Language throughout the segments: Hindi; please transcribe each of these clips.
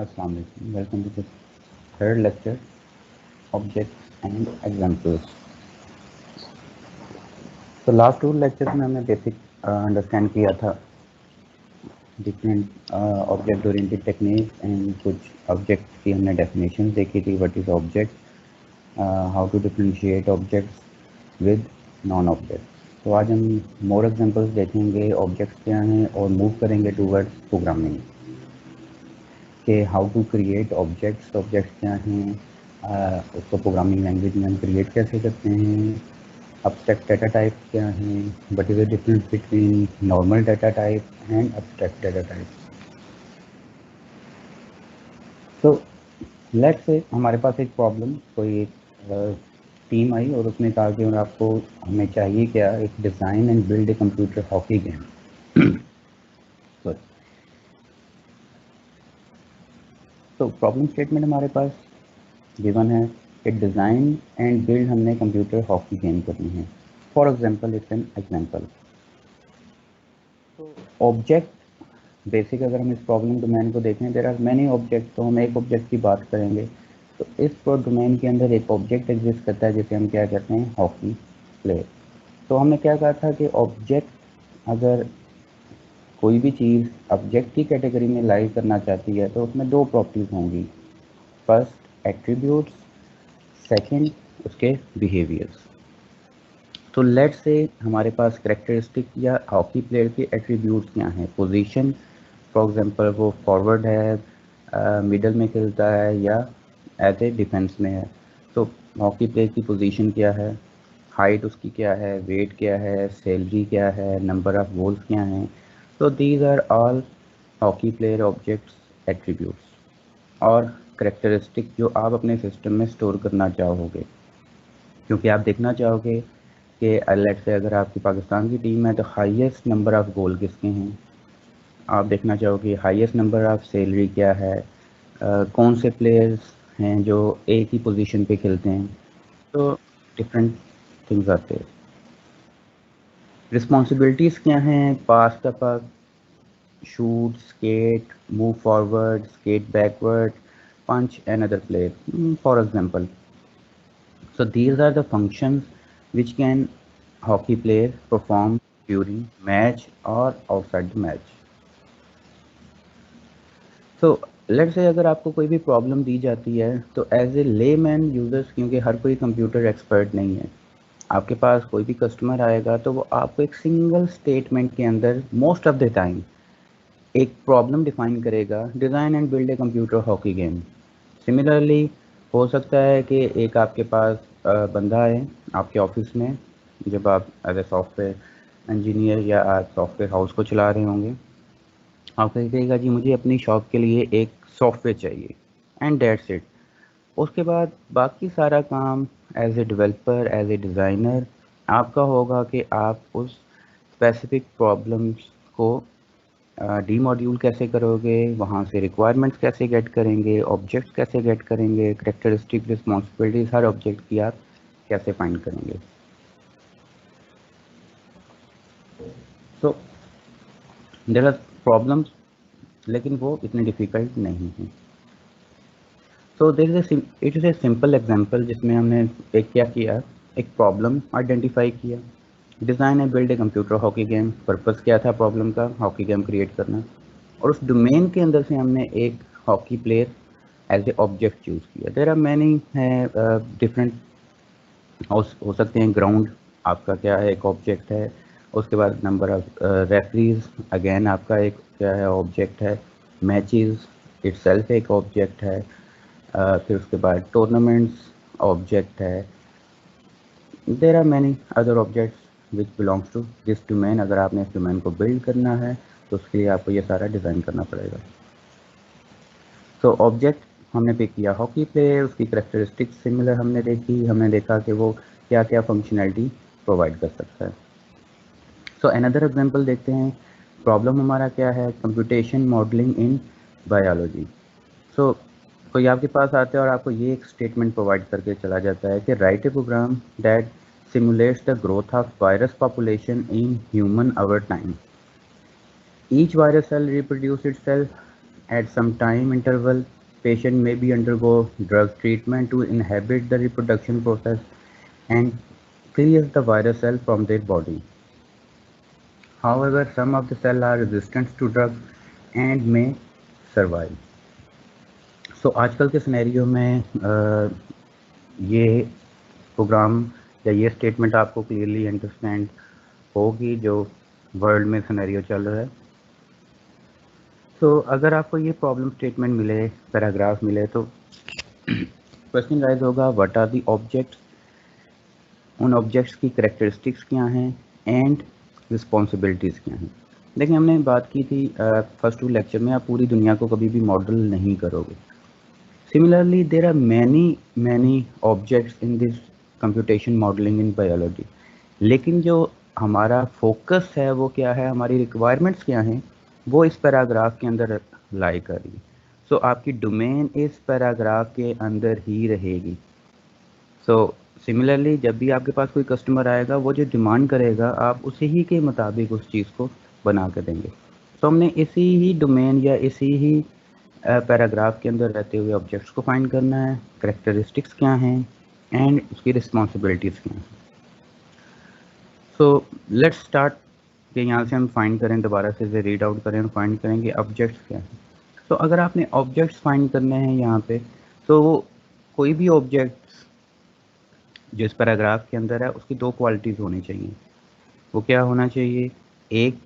अस्सलाम वालेकुम, welcome to the third lecture objects and examples. तो लास्ट टू लेक्चर्स में हमने बेसिक अंडरस्टैंड किया था different object oriented technique and कुछ ऑब्जेक्ट की हमने डेफिनेशन देखी थी। What is object, how to differentiate objects with non objects. तो आज हम मोर एग्जांपल्स देखेंगे ऑब्जेक्ट्स क्या हैं और मूव करेंगे टूवर्ड्स प्रोग्रामिंग कि how to create objects. Objects क्या हैं, उसको प्रोग्रामिंग लैंग्वेज में हम क्रिएट कैसे करते हैं, abstract data type क्या हैं, what is the difference between normal data type and abstract data type। तो लेट्स से हमारे पास एक प्रॉब्लम, कोई एक टीम आई और उसने कहा कि आपको हमें चाहिए क्या, एक design and build a computer hockey game. तो प्रॉब्लम स्टेटमेंट हमारे पास गिवन है कि डिज़ाइन एंड बिल्ड हमने कंप्यूटर हॉकी गेम करनी है। For example, it's an example. तो ऑब्जेक्ट बेसिक, अगर हम इस प्रॉब्लम डोमेन को देखें, देयर आर मैनी ऑब्जेक्ट, तो हम एक ऑब्जेक्ट की बात करेंगे। तो इस डोमेन के अंदर एक ऑब्जेक्ट एग्जिस्ट करता है जिसे हम क्या कहते हैं, हॉकी प्लेयर। तो हमने क्या कहा था कि ऑब्जेक्ट, अगर कोई भी चीज़ ऑब्जेक्ट की कैटेगरी में लाई करना चाहती है तो उसमें दो प्रॉपर्टीज़ होंगी। फर्स्ट एट्रीब्यूट्स, सेकंड उसके बिहेवियर्स। तो लेट्स से हमारे पास करेक्टरिस्टिक या हॉकी प्लेयर के एट्रीब्यूट्स क्या हैं। पोजीशन, फॉर एग्जांपल वो फॉरवर्ड है, मिडल में खेलता है या एज ए डिफेंस में है। तो हॉकी प्लेयर की पोजीशन क्या है, हाइट उसकी क्या है, वेट क्या है, सैलरी क्या है, नंबर ऑफ गोल्स क्या हैं। तो these are all hockey player objects attributes और करेक्टरिस्टिक जो आप अपने सिस्टम में स्टोर करना चाहोगे, क्योंकि आप देखना चाहोगे कि लेट्स से अगर आपकी पाकिस्तान की टीम है तो हाईएस्ट नंबर ऑफ़ गोल किसके हैं। आप देखना चाहोगे हाईएस्ट नंबर ऑफ़ सैलरी क्या है, कौन से प्लेयर्स हैं जो एक ही पोजीशन पे खेलते हैं। तो डिफरेंट थिंग्स आते हैं। रिस्पॉन्सिबिलिटीज़ क्या हैं, पास द पक, shoot, skate, move forward, skate backward, punch another player, for example. So these are the functions which can hockey player perform during match or outside the match. So let's say अगर आपको कोई भी प्रॉब्लम दी जाती है तो एज ए लेमैन यूजर्स, क्योंकि हर कोई कंप्यूटर एक्सपर्ट नहीं है, आपके पास कोई भी कस्टमर आएगा तो वो आपको एक सिंगल स्टेटमेंट के अंदर मोस्ट ऑफ द टाइम एक प्रॉब्लम डिफाइन करेगा, design and build a computer hockey game. Similarly हो सकता है कि एक आपके पास बंदा है आपके ऑफिस में, जब आप एज ए सॉफ्टवेयर इंजीनियर या आप सॉफ्टवेयर हाउस को चला रहे होंगे, आप कहिएगा जी मुझे अपनी शॉप के लिए एक सॉफ्टवेयर चाहिए एंड दैट्स इट। उसके बाद बाकी सारा काम as a developer, as a designer आपका होगा कि आप उस स्पेसिफिक प्रॉब्लम्स को डी मॉड्यूल कैसे करोगे, वहाँ से रिक्वायरमेंट्स कैसे गेट करेंगे, ऑब्जेक्ट्स कैसे गेट करेंगे, करेक्टरिस्टिक रिस्पॉन्सिबिलिटीज हर ऑब्जेक्ट की आप कैसे फाइंड करेंगे। सो देयर आर प्रॉब्लम्स, लेकिन वो इतने डिफ़िकल्ट नहीं हैं। So there is it is a simple example जिसमें हमने एक क्या किया, एक प्रॉब्लम आइडेंटिफाई किया, design and build a computer hockey game. Purpose क्या था प्रॉब्लम का, हॉकी गेम क्रिएट करना, और उस डोमेन के अंदर से हमने एक hockey player as a object choose किया। देयर आर मैनी है डिफरेंट हो सकते हैं। ग्राउंड आपका क्या है, एक ऑब्जेक्ट है। उसके बाद नंबर ऑफ रेफरीज अगेन आपका एक क्या है, ऑब्जेक्ट है। मैचेस इटसेल्फ एक ऑब्जेक्ट है। फिर उसके बाद टूर्नामेंट्स ऑब्जेक्ट है। There are many other objects which belongs to this domain. अगर आपने इस डोमेन को बिल्ड करना है तो उसके लिए आपको ये सारा डिज़ाइन करना पड़ेगा। तो ऑब्जेक्ट हमने पिक किया हॉकी प्लेयर, उसकी करेक्टरिस्टिक्स सिमिलर हमने देखी, हमने देखा कि वो क्या क्या फंक्शनैलिटी प्रोवाइड कर सकता है। सो अनदर एग्जांपल देखते हैं। प्रॉब्लम हमारा क्या है, कंप्यूटेशन मॉडलिंग इन बायोलॉजी। सो कोई आपके पास आता है और आपको ये एक स्टेटमेंट प्रोवाइड करके चला जाता है कि write a program that simulates the growth of virus population in human over time. Each virus cell reproduce itself At some time interval, patient may be undergo drug treatment to inhibit the reproduction process and clears the virus cell from their body. However, some of the cells are resistant to drugs and may survive. So आजकल के सिनेरियो में ये प्रोग्राम या ये स्टेटमेंट आपको क्लियरली अंडरस्टैंड होगी जो वर्ल्ड में सिनेरियो चल रहा है. तो अगर आपको ये प्रॉब्लम स्टेटमेंट मिले, पैराग्राफ मिले, तो क्वेश्चन राइज होगा व्हाट आर दी ऑब्जेक्ट्स, उन ऑब्जेक्ट्स की कैरेक्टरिस्टिक्स क्या हैं एंड रिस्पॉन्सिबिलिटीज़ क्या हैं. देखिए हमने बात की थी फर्स्ट 2 लेक्चर में, आप पूरी दुनिया को कभी भी मॉडल नहीं करोगे. Similarly there are many objects in this computation modelling in biology. लेकिन जो हमारा फोकस है वो क्या है, हमारी रिक्वायरमेंट्स क्या हैं, वो इस पैराग्राफ के अंदर लाई कर रही है. सो आपकी डोमेन इस पैराग्राफ के अंदर ही रहेगी. सो सिमिलरली जब भी आपके पास कोई कस्टमर आएगा, वो जो डिमांड करेगा आप उसी ही के मुताबिक उस चीज़ को बना कर देंगे. तो हमने इसी ही डोमेन या इसी ही पैराग्राफ के अंदर रहते हुए ऑब्जेक्ट्स को फाइंड करना है, करेक्टरिस्टिक्स क्या हैं एंड उसकी रिस्पॉन्सिबिलिटीज़ क्या हैं. सो लेट्स स्टार्ट कि यहाँ से हम फाइंड करें, दोबारा से रीड आउट करें और फाइंड करेंगे ऑब्जेक्ट्स क्या हैं. तो अगर आपने ऑब्जेक्ट्स फाइंड करने हैं यहाँ पे, तो वो कोई भी ऑब्जेक्ट्स जो इस पैराग्राफ के अंदर है उसकी 2 क्वालिटीज़ होनी चाहिए. वो क्या होना चाहिए, एक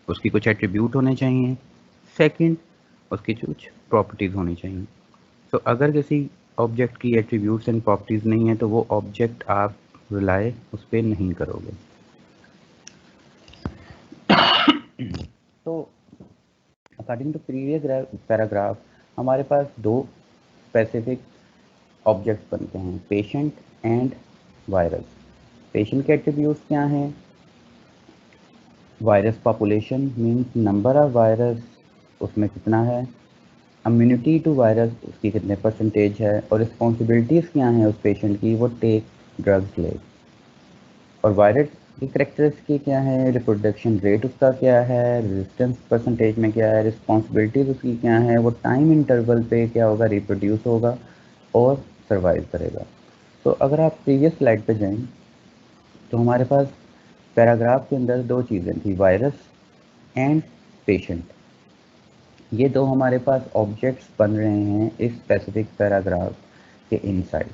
उसकी कुछ एट्रीब्यूट होने चाहिए, सेकंड उसकी कुछ प्रॉपर्टीज़ होनी चाहिए. तो अगर किसी ऑब्जेक्ट की एट्रीब्यूट्स एंड प्रॉपर्टीज़ नहीं है तो वो ऑब्जेक्ट आप रिलाय उस पर नहीं करोगे. तो अकॉर्डिंग टू प्रीवियस पैराग्राफ हमारे पास 2 स्पेसिफिक ऑब्जेक्ट्स बनते हैं, पेशेंट एंड वायरस. पेशेंट के एट्रीब्यूट्स क्या हैं, virus population means number of virus उसमें कितना है, इम्यूनिटी टू वायरस उसकी कितने परसेंटेज है, और रिस्पॉन्सिबिलिटीज़ क्या हैं उस पेशेंट की, वो टेक ड्रग्स ले. और वायरस की करेक्टरिस्टिक क्या है, रिप्रोडक्शन रेट उसका क्या है, रेजिस्टेंस परसेंटेज में क्या है, रिस्पॉन्सिबिलिटीज़ उसकी क्या है, वो टाइम इंटरवल पे क्या होगा, रिप्रोड्यूस होगा और सर्वाइव करेगा. तो अगर आप प्रीवियस स्लाइड पे जाएं तो हमारे पास पैराग्राफ के अंदर 2 चीज़ें थी, वायरस एंड पेशेंट. ये 2 हमारे पास ऑब्जेक्ट्स बन रहे हैं इस स्पेसिफिक पैराग्राफ के इनसाइड.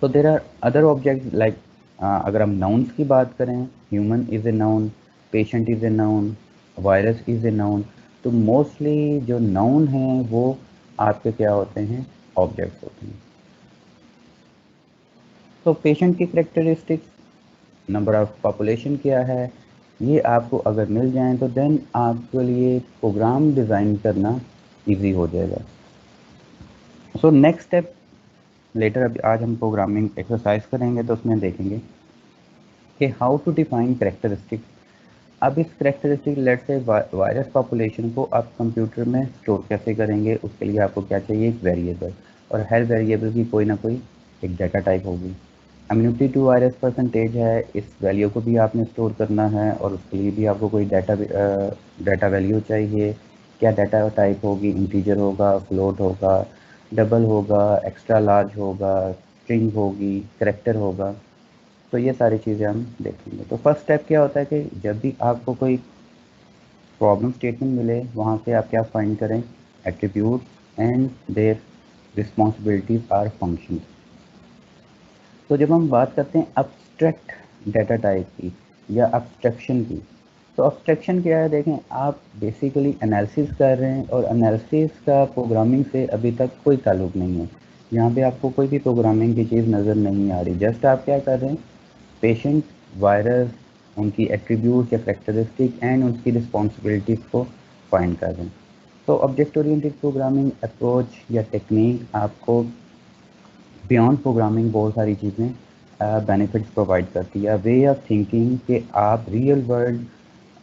तो there are other objects like अगर हम नाउन्स की बात करें, human is a noun, patient is a noun, virus is a noun. तो मोस्टली जो नाउन हैं वो आपके क्या होते हैं, ऑब्जेक्ट्स होते हैं. तो पेशेंट की करेक्टरिस्टिक्स, नंबर ऑफ पॉपुलेशन क्या है, ये आपको अगर मिल जाएं तो देन आपके लिए प्रोग्राम डिज़ाइन करना इजी हो जाएगा. सो नेक्स्ट स्टेप लेटर, अभी आज हम प्रोग्रामिंग एक्सरसाइज करेंगे तो उसमें देखेंगे कि हाउ टू डिफाइन करेक्टरिस्टिक्स. अब इस करेक्टरिस्टिक लेट से वायरस पॉपुलेशन को आप कंप्यूटर में स्टोर कैसे करेंगे, उसके लिए आपको क्या चाहिए, एक वेरिएबल, और हर वेरिएबल की कोई ना कोई एक डाटा टाइप होगी. इम्यूनिटी टू वायरस परसेंटेज है, इस वैल्यू को भी आपने स्टोर करना है और उसके लिए भी आपको कोई डाटा वैल्यू चाहिए. क्या डाटा टाइप होगी, इंटीजर होगा, फ्लोट होगा, डबल होगा, एक्स्ट्रा लार्ज होगा, स्ट्रिंग होगी, करैक्टर होगा. तो ये सारी चीज़ें हम देखेंगे. तो फर्स्ट स्टेप क्या होता है कि जब भी आपको कोई प्रॉब्लम स्टेटमेंट मिले वहाँ से आप क्या फाइंड करें, attribute and their responsibilities are function. तो जब हम बात करते हैं अब्स्ट्रैक्ट डाटा टाइप की या अब्स्ट्रक्शन की, तो अब्स्ट्रक्शन क्या है, देखें आप बेसिकली एनालिसिस कर रहे हैं और एनालिसिस का प्रोग्रामिंग से अभी तक कोई ताल्लुक नहीं है. यहाँ पे आपको कोई भी प्रोग्रामिंग की चीज़ नज़र नहीं आ रही, जस्ट आप क्या कर रहे हैं, पेशेंट, वायरस, उनकी एट्रीब्यूट या कैरेक्टरिस्टिक एंड उनकी रिस्पॉन्सिबिलिटीज़ को फाइंड कर रहे हैं. तो ऑब्जेक्ट ओरिएंटेड प्रोग्रामिंग अप्रोच या टेक्निक आपको बियॉन्ड प्रोग्रामिंग बहुत सारी चीज़ें बेनिफिट्स प्रोवाइड करती है. वे ऑफ थिंकिंग कि आप रियल वर्ल्ड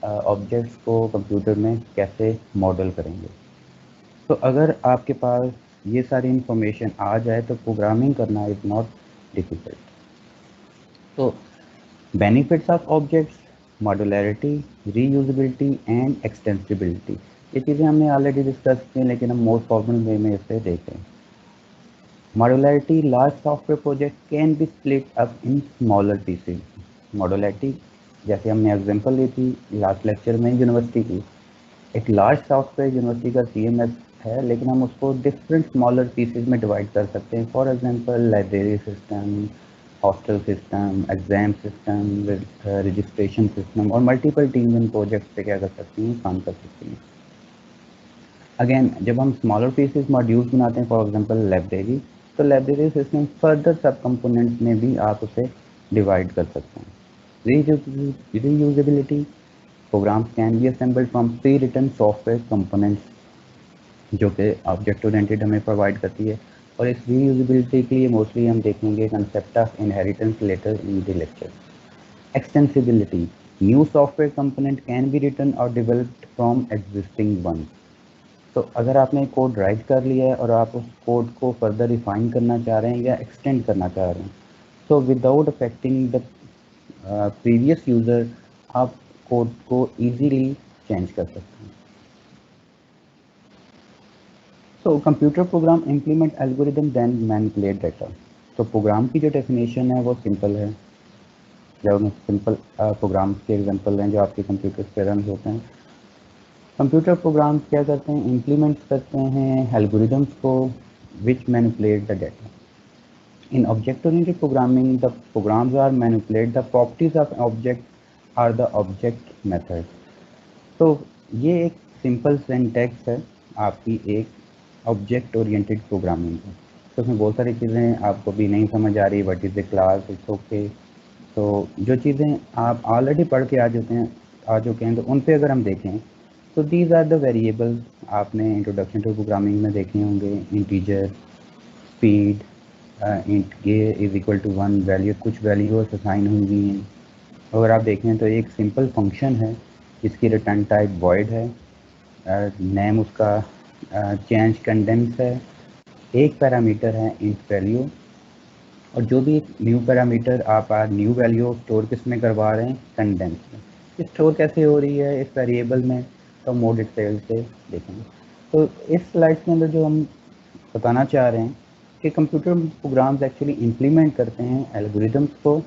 ऑब्जेक्ट्स को कंप्यूटर में कैसे मॉडल करेंगे. तो अगर आपके पास ये सारी इंफॉर्मेशन आ जाए तो प्रोग्रामिंग करना इज़ नॉट डिफ़िकल्ट. तो benefits of objects, modularity, reusability and extensibility. ये चीज़ें हमने ऑलरेडी डिस्कस की हैं, लेकिन हम मोर फॉर्मल वे में इसे देखें। Modularity, large software project can be split up in smaller pieces. Modularity जैसे हमने एग्जांपल ली थी लास्ट लेक्चर में यूनिवर्सिटी की, एक लार्ज सॉफ्टवेयर यूनिवर्सिटी का सीएमएस है, लेकिन हम उसको डिफरेंट स्मॉलर पीसेज में डिवाइड कर सकते हैं। For example library system, hostel system, exam system, registration system, और मल्टीपल टीम इन प्रोजेक्ट पे क्या कर सकती हैं, काम कर सकती हैं। अगेन जब हम स्मॉलर पीसेज मॉड्यूल्स बनाते हैं, फॉर एग्जांपल लाइब्रेरी, तो library system further sub components में भी आप उसे डिवाइड कर सकते हैं। Reusability, programs can be assembled from pre written software components, जो कि ऑब्जेक्ट ओरिएंटेड हमें प्रोवाइड करती है। और इस रीयूजेबिलिटी के लिए मोस्टली हम देखेंगे concept of inheritance later in the lecture. Extensibility, new software component can be written और डेवलप्ड फ्रॉम एग्जिस्टिंग वन। तो अगर आपने कोड राइट कर लिया है और आप उस कोड को फर्दर रिफाइन करना चाह रहे हैं या एक्सटेंड करना चाह रहे हैं, तो without affecting the previous user आप कोड को इजीली चेंज कर सकते हैं। So computer program implement algorithm then manipulate data. तो प्रोग्राम की जो डेफिनेशन है वो सिंपल है। जब सिंपल प्रोग्राम के एग्जांपल हैं जो आपके कंप्यूटर पे रन होते हैं, कंप्यूटर प्रोग्राम क्या करते हैं, इम्प्लीमेंट करते हैं एल्गोरिदम्स को which manipulate the data. In object oriented programming the programs are manipulate the properties of object or the object method. तो ये एक सिंपल सिंटैक्स है आपकी एक ऑब्जेक्ट ओरिएंटेड प्रोग्रामिंग का। तो उसमें बहुत सारी चीज़ें आपको भी नहीं समझ आ रही, what is the class, it's okay. तो जो चीज़ें आप ऑलरेडी पढ़ के आ चुके हैं तो उन पे अगर हम देखें तो दीज आर द वेरिएबल्स। आपने इंट्रोडक्शन टू प्रोग्रामिंग में देखे होंगे, integer, speed, int a is equal to 1, value, कुछ वैल्यूज असाइन हुई हैं। अगर आप देखें तो एक सिंपल फंक्शन है जिसकी रिटर्न टाइप वॉइड है, नेम उसका चेंज कंडेंस है, एक पैरामीटर है इंट वैल्यू, और जो भी न्यू पैरामीटर आप न्यू वैल्यू स्टोर किस में करवा रहे हैं, कंडेंस में। स्टोर कैसे हो रही है इस वेरिएबल में, तो मोर डिटेल से देखेंगे। तो इस स्लाइड के अंदर जो हम बताना चाह रहे हैं कि कंप्यूटर प्रोग्राम्स एक्चुअली इम्प्लीमेंट करते हैं एल्गोरिदम्स को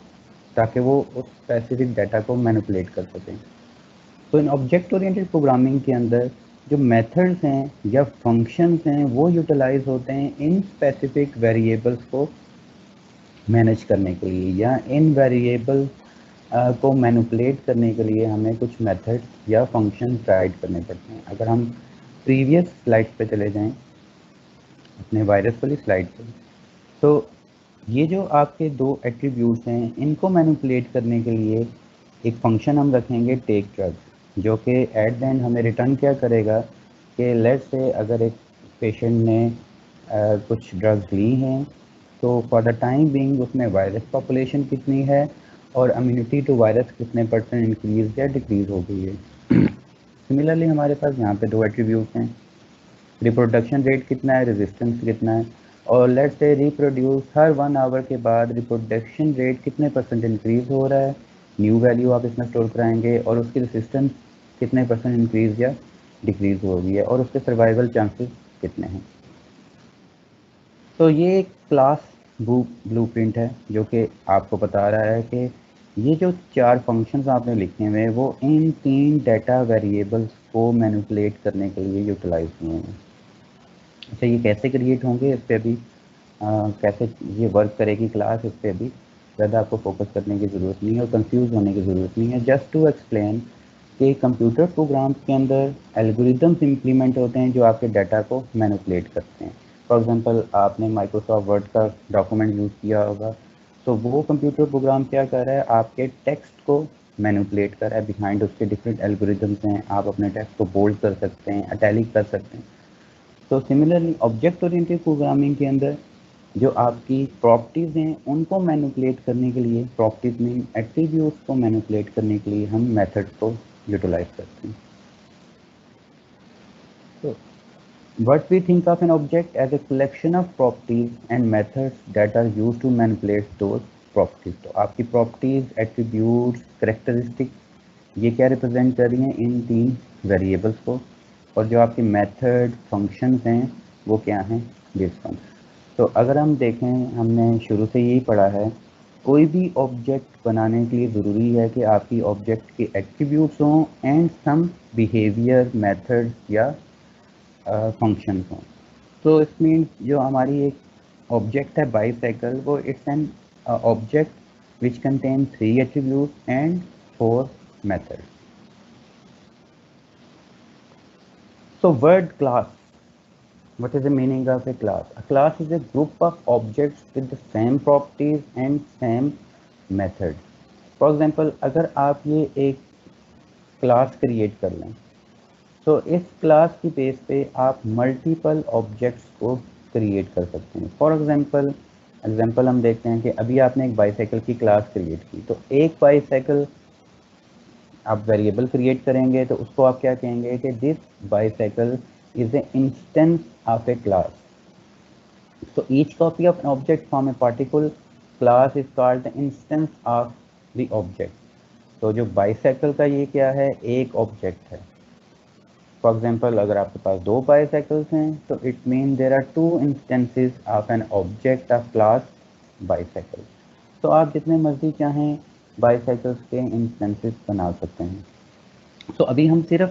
ताकि वो उस स्पेसिफिक डाटा को मैनिपुलेट कर सकें। तो इन ऑब्जेक्ट ओरिएंटेड प्रोग्रामिंग के अंदर जो मेथड्स हैं या फंक्शंस हैं वो यूटिलाइज होते हैं इन स्पेसिफिक वेरिएबल्स को मैनेज करने के लिए, या इन वेरिएबल को मैनिपुलेट करने के लिए हमें कुछ मेथड या फंक्शन राइट करने पड़ते हैं। अगर हम प्रीवियस स्लाइड पे चले जाएं, अपने वायरस वाली स्लाइड पे, तो ये जो आपके दो एट्रीब्यूट्स हैं इनको मैनिपुलेट करने के लिए एक फंक्शन हम रखेंगे टेक ड्रग्स, जो कि एट द एंड हमें रिटर्न क्या करेगा कि लेट्स से अगर एक पेशेंट ने कुछ ड्रग्स ली हैं तो फॉर द टाइम बीइंग उसमें वायरस पॉपुलेशन कितनी है और इम्यूनिटी टू वायरस कितने परसेंट इंक्रीज या डिक्रीज हो गई है। सिमिलरली हमारे पास यहाँ पे दो एट्रीब्यूट्स हैं, रिप्रोडक्शन रेट कितना है, रेजिस्टेंस कितना है, और let's say reproduce her 1 our के बाद रिप्रोडक्शन रेट कितने परसेंट इंक्रीज हो रहा है, न्यू वैल्यू आप इसमें स्टोर कराएंगे, और उसकी रेजिस्टेंस कितने परसेंट इंक्रीज या डिक्रीज हो गई है, और उसके सर्वाइवल चांसेस कितने हैं। तो ये एक क्लास ब्लूप्रिंट है जो कि आपको बता रहा है कि ये जो 4 फंक्शंस आपने लिखे हुए हैं वो इन 3 डाटा वेरिएबल्स को मैनिपुलेट करने के लिए यूटिलाइज हुए हैं। अच्छा, ये कैसे क्रिएट होंगे इस पर अभी कैसे ये वर्क करेगी क्लास, इस पर अभी ज़्यादा आपको फोकस करने की ज़रूरत नहीं है और कंफ्यूज होने की ज़रूरत नहीं है। जस्ट टू एक्सप्लेन कि कंप्यूटर प्रोग्राम्स के अंदर एल्गोरिदम्स इम्प्लीमेंट होते हैं जो आपके डाटा को मैनिपुलेट करते हैं। फॉर एग्जांपल आपने माइक्रोसॉफ्ट वर्ड का डॉक्यूमेंट यूज़ किया होगा, तो वो कंप्यूटर प्रोग्राम क्या कर रहा है, आपके टेक्स्ट को मैनिपुलेट कर रहा है। बिहाइंड उसके डिफरेंट एल्गोरिदम्स हैं, आप अपने टेक्स्ट को बोल्ड कर सकते हैं, इटैलिक कर सकते हैं। तो सिमिलरली ऑब्जेक्ट ओरिएंटेड प्रोग्रामिंग के अंदर जो आपकी प्रॉपर्टीज़ हैं उनको मैनिपुलेट करने के लिए, प्रॉपर्टीज़ में एट्रीब्यूट्स को मैनिपुलेट करने के लिए हम मेथड को यूटिलाइज करते हैं। तो what we think of an object as a collection of properties and methods that are used to manipulate those properties। तो आपकी प्रॉपर्टीज, एट्रीब्यूट्स, करेक्टरिस्टिक ये क्या रिप्रेजेंट कर रही हैं, इन 3 वेरिएबल्स को। और जो आपके मेथड फंक्शंस हैं वो क्या हैं, दिस वन। तो अगर हम देखें, हमने शुरू से यही पढ़ा है, कोई भी ऑब्जेक्ट बनाने के लिए ज़रूरी है कि आपकी ऑब्जेक्ट के एट्रीब्यूट्स हों एंड सम बिहेवियर मेथड या फंक्शंस हों। तो इट मीन्स जो हमारी एक ऑब्जेक्ट है बाईसाइकिल, वो it's an object which contain 3 attribute and 4 method. So word class, what is the meaning of a class? A class is a group of objects with the same properties and same method. For example, अगर आप ये एक क्लास क्रिएट कर लें, तो इस क्लास की बेस पे आप मल्टीपल ऑब्जेक्ट्स को क्रिएट कर सकते हैं। फॉर एग्जाम्पल हम देखते हैं कि अभी आपने एक बाईसाइकिल की क्लास क्रिएट की, तो एक बाईसाइकिल आप वेरिएबल क्रिएट करेंगे तो उसको आप क्या कहेंगे कि this bicycle is a instance of A class. So each copy of an object from a particular class is called the instance of the object. तो जो बाईसाइकिल का ये क्या है, एक ऑब्जेक्ट है। फॉर एग्जाम्पल अगर आपके पास 2 बाईसाइकिल्स हैं तो it mean there are 2 instances of an object of class bicycle. तो आप जितने मर्जी चाहें बाईसाइकिल्स के इंस्टेंसेस बना सकते हैं। तो अभी हम सिर्फ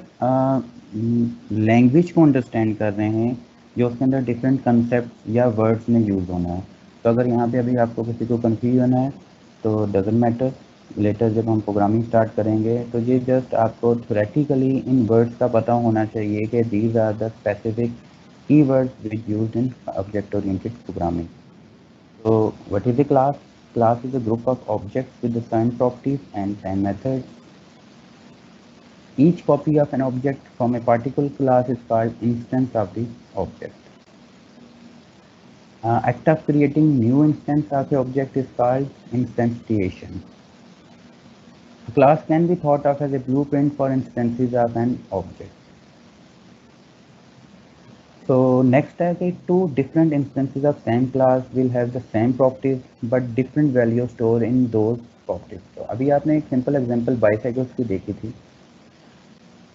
लैंग्वेज को अंडरस्टैंड कर रहे हैं, जो उसके अंदर डिफरेंट कंसेप्ट या वर्ड्स में यूज़ होना है। तो अगर यहाँ पे अभी आपको किसी को कन्फ्यूजन है तो डजंट मैटर, लेटर जब हम प्रोग्रामिंग स्टार्ट करेंगे तो ये जस्ट आपको थ्योरेटिकली इन वर्ड्स का पता होना चाहिए कि these are the specific keywords which used in object oriented programming. तो what is a class? Class is a group of objects with the same properties and same methods. Each copy of an object from a particular class is called instance of the object. Act of creating new instance of the object is called instantiation. A class can be thought of as a blueprint for instances of an object. So next है कि two different instances of same class will have the same properties but different values stored in those properties. तो अभी आपने एक simple example bicycles की देखी थी।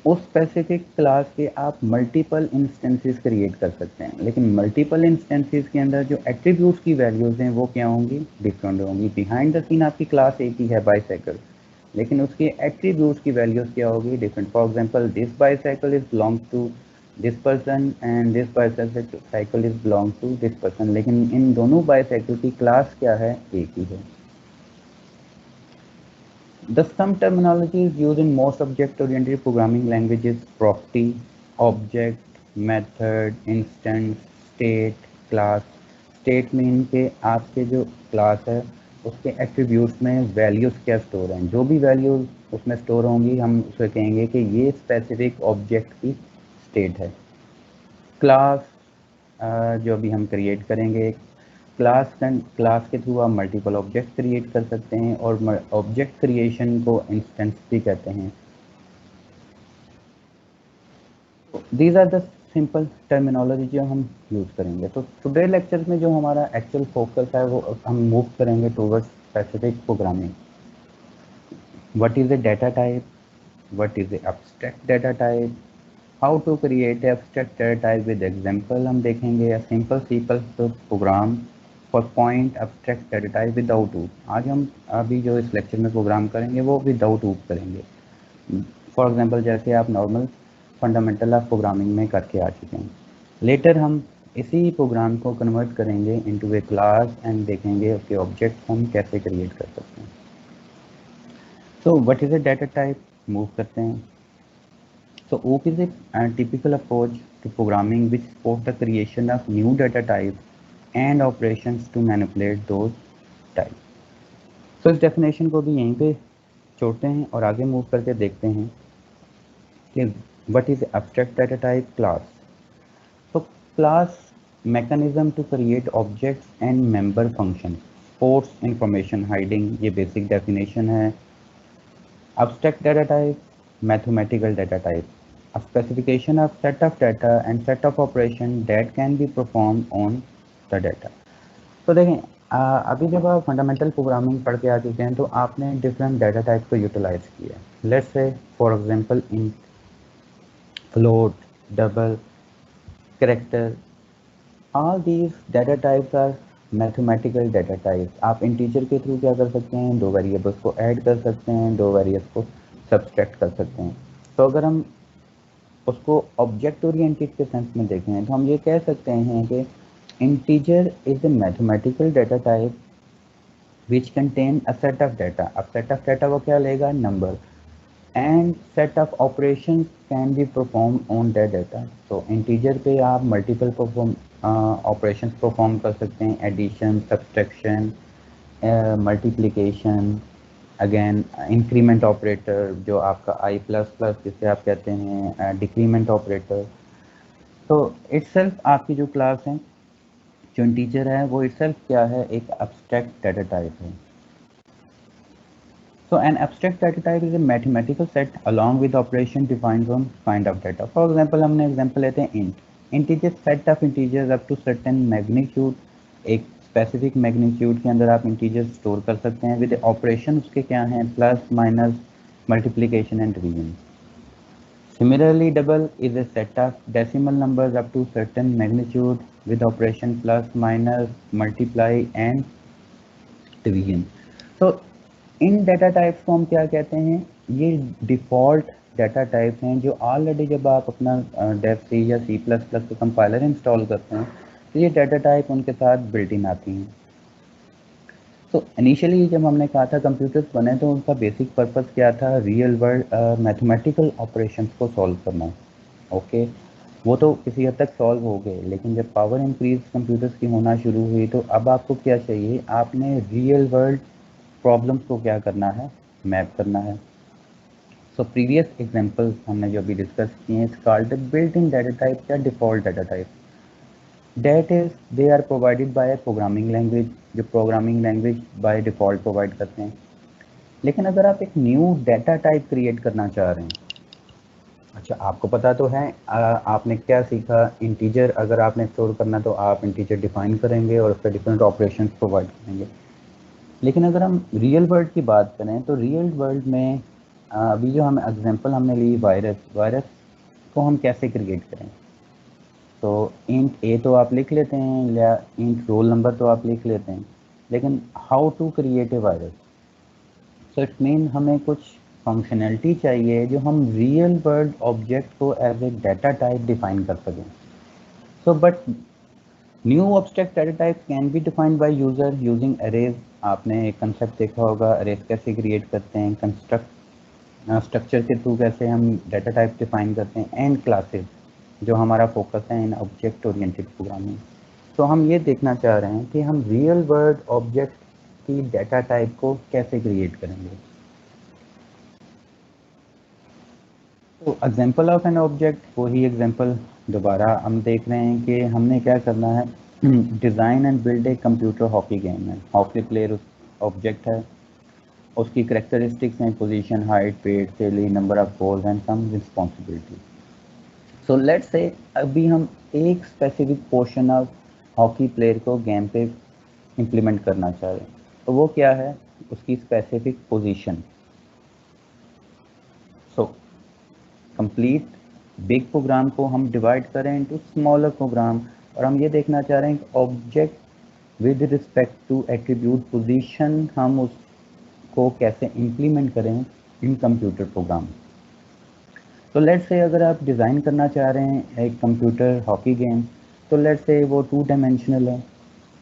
उस स्पेसिफिक क्लास के आप मल्टीपल इंस्टेंसेस क्रिएट कर सकते हैं, लेकिन मल्टीपल इंस्टेंसेस के अंदर जो एट्रीब्यूट्स की वैल्यूज़ हैं वो क्या होंगी, डिफरेंट होंगी। बिहाइंड द सीन आपकी क्लास एक ही है बाईसाइकिल, लेकिन उसके एट्रीब्यूट्स की वैल्यूज़ क्या होगी, different. For example this bicycle is belong to this person and this bicycle is belong to this person, लेकिन इन दोनों बाईसाइकिल की क्लास क्या है, एक ही है। The some terminologies used in most object-oriented programming languages: property, object, method, instance, state, class. State mean के आपके जो क्लास है उसके एट्रीब्यूट्स में वैल्यूज क्या स्टोर हैं, जो भी वैल्यूज उसमें स्टोर होंगी हम उसे कहेंगे कि ये स्पेसिफिक ऑब्जेक्ट की स्टेट है। क्लास जो भी हम क्रिएट करेंगे, क्लास के थ्रू आप मल्टीपल ऑब्जेक्ट क्रिएट कर सकते हैं और ऑब्जेक्ट क्रिएशन को इंस्टेंस भी कहते हैं। These are the simple terminology जो हम यूज़ करेंगे। तो टुडे लेक्चर में जो हमारा एक्चुअल फोकस है वो हम मूव करेंगे towards specific programming. What is a data type, what is a abstract data type, how to create abstract data type with example हम देखेंगे, या simple program for point abstract data type without OOP. आज हम अभी जो इस लेक्चर में प्रोग्राम करेंगे वो विदाउट ऊप करेंगे। फॉर एग्जांपल जैसे आप नॉर्मल फंडामेंटल ऑफ प्रोग्रामिंग में करके आ चुके हैं। लेटर हम इसी प्रोग्राम को कन्वर्ट करेंगे इनटू ए क्लास एंड देखेंगे उसके ऑब्जेक्ट हम कैसे क्रिएट कर सकते हैं। So what is a data type, move करते हैं। So OOP is a typical approach to programming which supports the creation of new data types and operations to manipulate those types. So इस definition को भी यहीं पे छोड़ते हैं और आगे मूव करके देखते हैं कि what is abstract data type, class. So class mechanism to create objects and member functions, supports information hiding, ये basic definition है। Abstract data type, mathematical data type, a specification of set of data and set of operation that can be performed on the data. तो देखें अभी जब आप फंडामेंटल प्रोग्रामिंग पढ़ के आ चुके हैं तो आपने डिफरेंट डाटा टाइप को यूटिलाइज किया। Let's say for example in, float, double, character, all these data types are mathematical data types. आप इंटीजर के थ्रू क्या कर सकते हैं, दो वेरिएबल्स को ऐड कर सकते हैं, दो वेरिएबल्स को सब्सट्रैक्ट कर सकते हैं। तो अगर हम उसको ऑब्जेक्ट ओरिएंटेड के सेंस में देखें तो हम ये कह सकते हैं कि integer is a mathematical data type which contain a set of data. अब सेट ऑफ डाटा वो क्या लेगा, number, and set of operation can be perform on that data. तो इंटीजर पे आप मल्टीपल परफॉर्म ऑपरेशंस परफॉर्म कर सकते हैं, addition, subtraction, multiplication, again increment operator जो आपका आई प्लस प्लस जिसे आप कहते हैं, डिक्रीमेंट ऑपरेटर। तो इटसेल्फ आपकी जो क्लास है, जो इंटीजर है, वो इटसेल्फ क्या है, एक एब्स्ट्रैक्ट डाटा टाइप है। So an abstract data type is a mathematical set along with operation defined from kind of data. For example, हमने एग्जांपल लेते हैं int. int is a set of integers up to certain magnitude. एक स्पेसिफिक मैग्नीट्यूड के अंदर आप इंटीजर स्टोर कर सकते हैं विद ऑपरेशन उसके क्या हैं, plus, minus, multiplication and division. Similarly, double is a set of decimal numbers up to certain magnitude with operation plus, minus, multiply and division. So in data types को हम क्या कहते हैं, ये डिफ़ॉल्ट डाटा टाइप हैं जो ऑलरेडी जब आप अपना डेव सी या सी प्लस प्लस का कंपाइलर इंस्टॉल करते हैं तो ये डाटा टाइप उनके साथ बिल्ट इन आती हैं। तो इनिशियली जब हमने कहा था कंप्यूटर्स बने तो उनका बेसिक पर्पस क्या था, रियल वर्ल्ड मैथमेटिकल ऑपरेशंस को सॉल्व करना। ओके, वो तो किसी हद तक सॉल्व हो गए, लेकिन जब पावर इंक्रीज कंप्यूटर्स की होना शुरू हुई तो अब आपको क्या चाहिए, आपने रियल वर्ल्ड प्रॉब्लम्स को क्या करना है, मैप करना है। सो प्रीवियस एग्जांपल्स हमने जो अभी डिस्कस किए हैं, it's called built in data type या default data type. That is they are provided by programming language, जो programming language by default provide करते हैं। लेकिन अगर आप एक न्यू डाटा टाइप क्रिएट करना चाह रहे हैं, अच्छा आपको पता तो है आपने क्या सीखा, इंटीजर अगर आपने स्टोर करना तो आप इंटीजर डिफाइन करेंगे और उस पर डिफरेंट ऑपरेशन प्रोवाइड करेंगे। लेकिन अगर हम रियल वर्ल्ड की बात करें तो रियल वर्ल्ड में अभी जो हम एग्जांपल हमने ली वायरस को हम कैसे क्रिएट करें। तो इंट ए तो आप लिख लेते हैं या इंट रोल नंबर तो आप लिख लेते हैं, लेकिन how to create a virus, so it mean हमें कुछ फंक्शनैलिटी चाहिए जो हम रियल वर्ल्ड ऑब्जेक्ट को as a data type define कर सकें। So but new object data type can be defined by user using arrays. आपने एक कंसेप्ट देखा होगा, अरेज कैसे क्रिएट करते हैं, स्ट्रक्चर के थ्रू कैसे हम डाटा टाइप डिफाइन करते हैं, एंड क्लासेस जो हमारा फोकस है इन ऑब्जेक्ट ओरिएंटेड प्रोग्रामिंग। तो हम ये देखना चाह रहे हैं कि हम रियल वर्ल्ड ऑब्जेक्ट की डाटा टाइप को कैसे क्रिएट करेंगे। तो एग्जांपल ऑफ एन ऑब्जेक्ट, वही एग्जांपल दोबारा हम देख रहे हैं कि हमने क्या करना है, design and build a computer hockey game है। हॉकी प्लेयर ऑब्जेक्ट है, उसकी करेक्टरिस्टिक्स हैं position, height, weight, salary, number of goals and some responsibility. So let's say अभी हम एक specific portion of hockey player को गेम पे इम्प्लीमेंट करना चाह रहे हैं। तो वो क्या है, उसकी specific position. So complete big program को हम डिवाइड करें इनटू स्मॉलर प्रोग्राम, और हम ये देखना चाह रहे हैं कि object with respect to attribute position हम उसको कैसे इम्प्लीमेंट करें इन कंप्यूटर प्रोग्राम। तो लेट्स से अगर आप डिज़ाइन करना चाह रहे हैं एक कंप्यूटर हॉकी गेम, तो लेट्स से वो 2 डायमेंशनल है,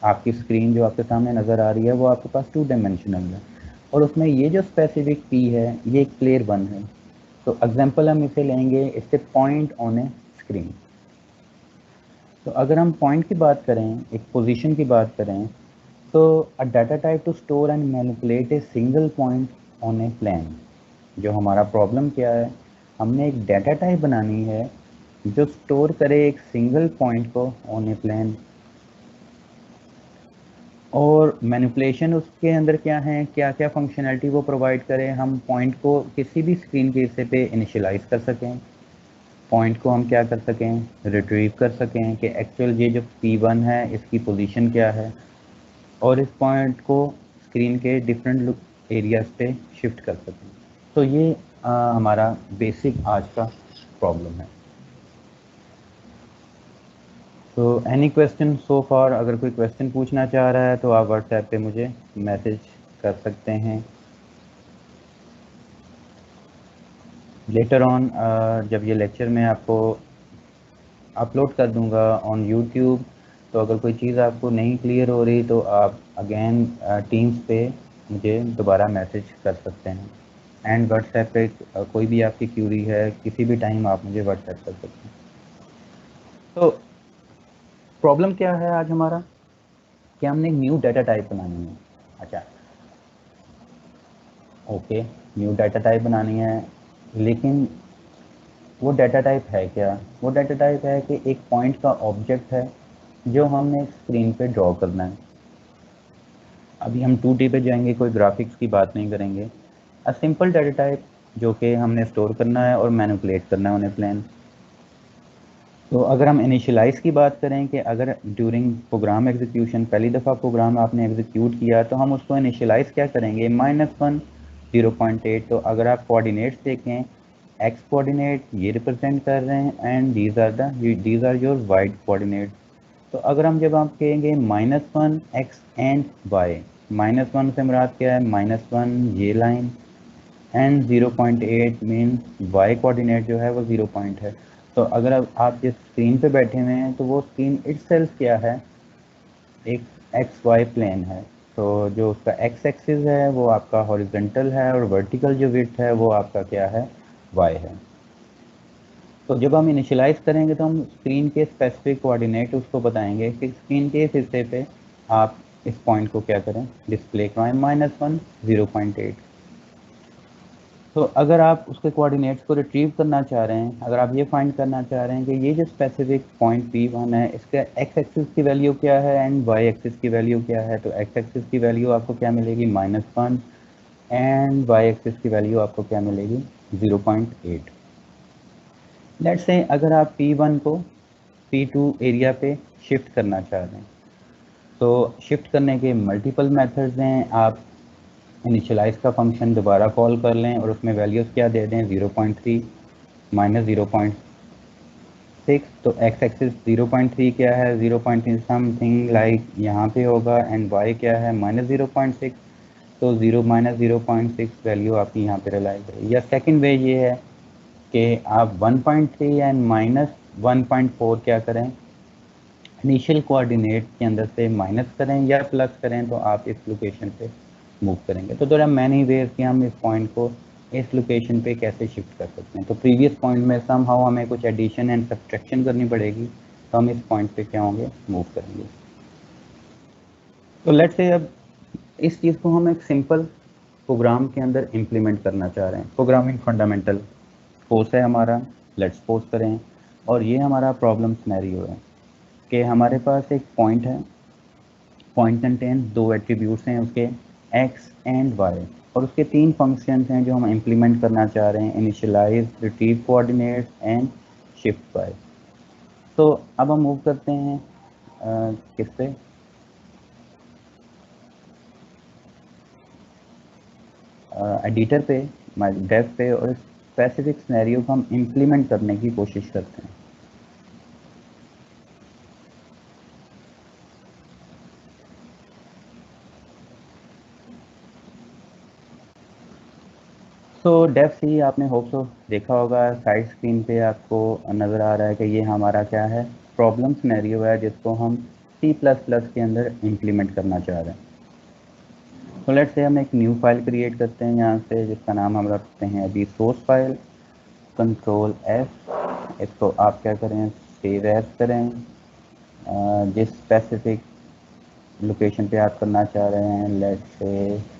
आपकी स्क्रीन जो आपके सामने नज़र आ रही है वो आपके पास 2 डायमेंशनल है, और उसमें ये जो स्पेसिफिक पी है ये एक प्लेयर 1 है। तो एग्जांपल हम इसे लेंगे, it's a point on A screen. तो अगर हम पॉइंट की बात करें, एक पोजीशन की बात करें, तो a data type to store and manipulate a single point on a plane. जो हमारा प्रॉब्लम क्या है, हमने एक डाटा टाइप बनानी है जो स्टोर करे एक सिंगल पॉइंट को ऑन ए प्लेन, और मैनिपुलेशन उसके अंदर क्या है, क्या क्या फंक्शनैलिटी वो प्रोवाइड करें, हम पॉइंट को किसी भी स्क्रीन के हिस्से पे इनिशियलाइज कर सकें, पॉइंट को हम क्या कर सकें, रिट्रीव कर सकें कि एक्चुअल ये जो P1 है इसकी पोजीशन क्या है, और इस पॉइंट को स्क्रीन के डिफरेंट एरियाज पे शिफ्ट कर सकें। तो ये हमारा बेसिक आज का प्रॉब्लम है। तो एनी क्वेश्चन सो फार? अगर कोई क्वेश्चन पूछना चाह रहा है तो आप व्हाट्सएप पे मुझे मैसेज कर सकते हैं। लेटर ऑन जब ये लेक्चर मैं आपको अपलोड कर दूंगा ऑन यूट्यूब, तो अगर कोई चीज़ आपको नहीं क्लियर हो रही तो आप अगेन टीम्स पे मुझे दोबारा मैसेज कर सकते हैं। एंड व्हाट्सएप पे कोई भी आपकी क्यूरी है किसी भी टाइम आप मुझे व्हाट्सएप कर सकते हैं। तो प्रॉब्लम क्या है आज हमारा कि हमने न्यू डाटा टाइप बनानी है। अच्छा, ओके, न्यू डाटा टाइप बनानी है, लेकिन वो डाटा टाइप है क्या? वो डाटा टाइप है कि एक पॉइंट का ऑब्जेक्ट है जो हमने स्क्रीन पे ड्रॉ करना है। अभी हम 2D पे जाएंगे, कोई ग्राफिक्स की बात नहीं करेंगे। अ सिंपल डाटा टाइप जो कि हमने स्टोर करना है और मैनिपुलेट करना है उन्हें प्लेन। तो अगर हम इनिशियलाइज़ की बात करें कि अगर ड्यूरिंग प्रोग्राम एग्जीक्यूशन पहली दफ़ा प्रोग्राम आपने एग्जीक्यूट किया तो हम उसको इनिशियलाइज़ क्या करेंगे? -1 0.8। तो अगर आप कोऑर्डिनेट्स देखें, एक्स कोऑर्डिनेट ये रिप्रेजेंट कर रहे हैं and these are your Y coordinate. तो अगर हम जब आप कहेंगे -1 एक्स एंड वाई, -1 से मुराद क्या है? -1 ये line and 0.8 means Y coordinate जो है वो 0 पॉइंट है। तो अगर अब आप जिस स्क्रीन पे बैठे हुए हैं तो वो स्क्रीन इटसेल्फ क्या है? एक एक्स वाई प्लेन है। तो जो उसका एक्स एक्सिस है वो आपका हॉरिजॉन्टल है और वर्टिकल जो विड्थ है वो आपका क्या है? वाई है। तो जब हम इनिशियलाइज करेंगे तो हम स्क्रीन के स्पेसिफिक कोऑर्डिनेट उसको बताएंगे कि स्क्रीन के इस हिस्से पे आप इस पॉइंट को क्या करें? डिस्प्ले करवाएं -1 0.8। तो अगर आप उसके कोऑर्डिनेट्स को रिट्रीव करना चाह रहे हैं, अगर आप ये फाइंड करना चाह रहे हैं कि ये जो स्पेसिफिक पॉइंट P1 है इसका एक्स एक्सिस की वैल्यू क्या है एंड वाई एक्सिस की वैल्यू क्या है, तो एक्स एक्सिस की वैल्यू आपको क्या मिलेगी? -1 एंड वाई एक्सिस की वैल्यू आपको क्या मिलेगी? 0.8। लेट्स से अगर आप P1 को P2 एरिया पे शिफ्ट करना चाह रहे हैं, तो शिफ्ट करने के मल्टीपल मेथड्स हैं। आप इनिशियलाइज का फंक्शन दोबारा कॉल कर लें और उसमें वैल्यूज़ क्या दे दें? 0.3 -0.6। तो एक्स एक्सिस 0.3 क्या है? 0.3 समथिंग लाइक यहाँ पे होगा एंड वाई क्या है? -0.6। तो 0 - 0.6 वैल्यू आपकी यहाँ पे रिलाई करेगी। या सेकंड वे ये है कि आप 1.3 एंड -1.4 क्या करें? इनिशियल कोऑर्डिनेट के अंदर से माइनस करें या प्लस करें, तो आप इस लोकेशन पे मूव करेंगे। तो there are many ways कि हम इस पॉइंट को इस लोकेशन पे कैसे शिफ्ट कर सकते हैं। तो प्रीवियस पॉइंट में समहाउ हमें कुछ एडिशन एंड सब्ट्रैक्शन करनी पड़ेगी, तो हम इस पॉइंट पे क्या होंगे? मूव करेंगे। तो लेट्स से अब इस चीज़ को हम एक सिंपल प्रोग्राम के अंदर इम्प्लीमेंट करना चाह रहे हैं। प्रोग्रामिंग फंडामेंटल कोर्स है हमारा, लेट्स सपोज करें, और ये हमारा प्रॉब्लम सिनेरियो है कि हमारे पास एक पॉइंट है, पॉइंट कंटेन दो एट्रीब्यूट्स हैं उसके, एक्स एंड वाई, और उसके तीन फंक्शंस हैं जो हम इम्प्लीमेंट करना चाह रहे हैं: initialise, retrieve coordinates and shift by. तो अब हम मूव करते हैं किस पे? एडिटर पे, डेव पे, और स्पेसिफिक सिनेरियो को हम इम्प्लीमेंट करने की कोशिश करते हैं। तो डेफ सी आपने होप सो देखा होगा, साइड स्क्रीन पे आपको नज़र आ रहा है कि ये हमारा क्या है? प्रॉब्लम सिनेरियो है जिसको हम C++ के अंदर इम्प्लीमेंट करना चाह रहे हैं। तो लेट्स से हम एक न्यू फाइल क्रिएट करते हैं यहाँ से, जिसका नाम हम रखते हैं अभी सोर्स फाइल। कंट्रोल F, इसको आप क्या करें? सेव एज करें। जिस स्पेसिफिक लोकेशन पे आप करना चाह रहे हैं, लेट्स से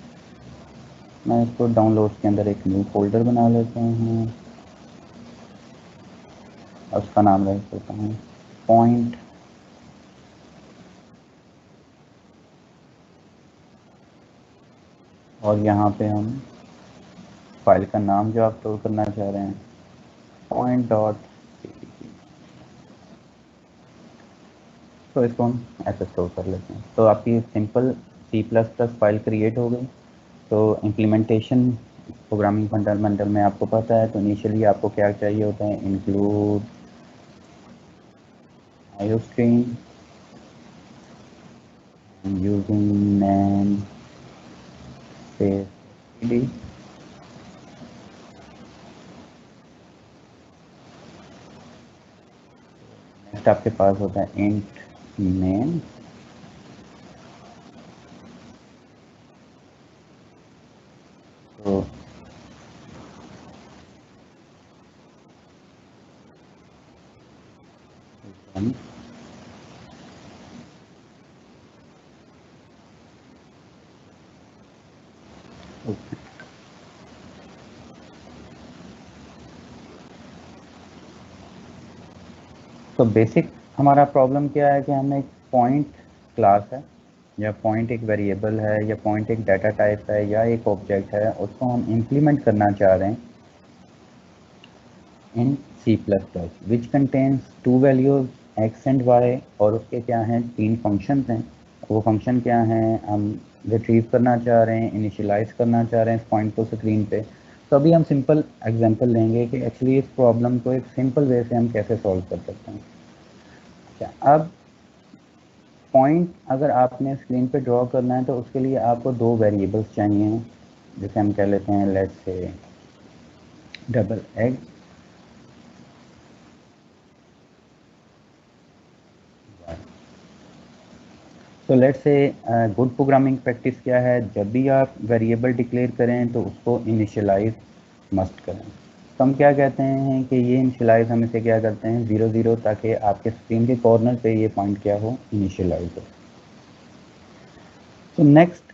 मैं इसको डाउनलोड्स के अंदर एक न्यू फोल्डर बना लेता हूँ, उसका नाम रख देता हूँ पॉइंट। और यहाँ पे हम फाइल का नाम जो आप स्टोर करना चाह रहे हैं, पॉइंट डॉट, तो इसको हम ऐसे स्टोर कर लेते हैं। तो आपकी सिंपल C++ फाइल क्रिएट हो गई। तो इम्प्लीमेंटेशन प्रोग्रामिंग फंडामेंटल में आपको पता है, तो इनिशियली आपको क्या चाहिए होता है? Include iostream and using name space std. Next आपके पास होता है इंट नेम, तो तो बेसिक हमारा प्रॉब्लम क्या है कि हमें एक पॉइंट क्लास है या पॉइंट एक वेरिएबल है या पॉइंट एक डाटा टाइप है या एक ऑब्जेक्ट है, उसको हम इम्प्लीमेंट करना चाह रहे हैं इन C++, which contains two values x and y, और उसके क्या हैं 3 फंक्शंस हैं। वो फंक्शन क्या हैं, हम रिट्रीव करना चाह रहे हैं, इनिशियलाइज करना चाह रहे हैं इस पॉइंट को स्क्रीन पे। तो अभी हम सिंपल एग्जांपल लेंगे कि एक्चुअली इस प्रॉब्लम को एक सिंपल वे से हम कैसे सॉल्व कर सकते हैं। अच्छा, अब पॉइंट अगर आपने स्क्रीन पे ड्रॉ करना है तो उसके लिए आपको 2 वेरिएबल्स चाहिए, जिसे हम कह लेते हैं let's say double x y. तो let's say good programming practice क्या है, जब भी आप वेरिएबल डिक्लेयर करें तो उसको इनिशियलाइज मस्ट करें। तो हम क्या कहते हैं कि ये इनिशियलाइज हम इसे क्या करते हैं 0 0, ताकि आपके स्क्रीन के कॉर्नर पे ये पॉइंट क्या हो, इनिशियलाइज हो। तो नेक्स्ट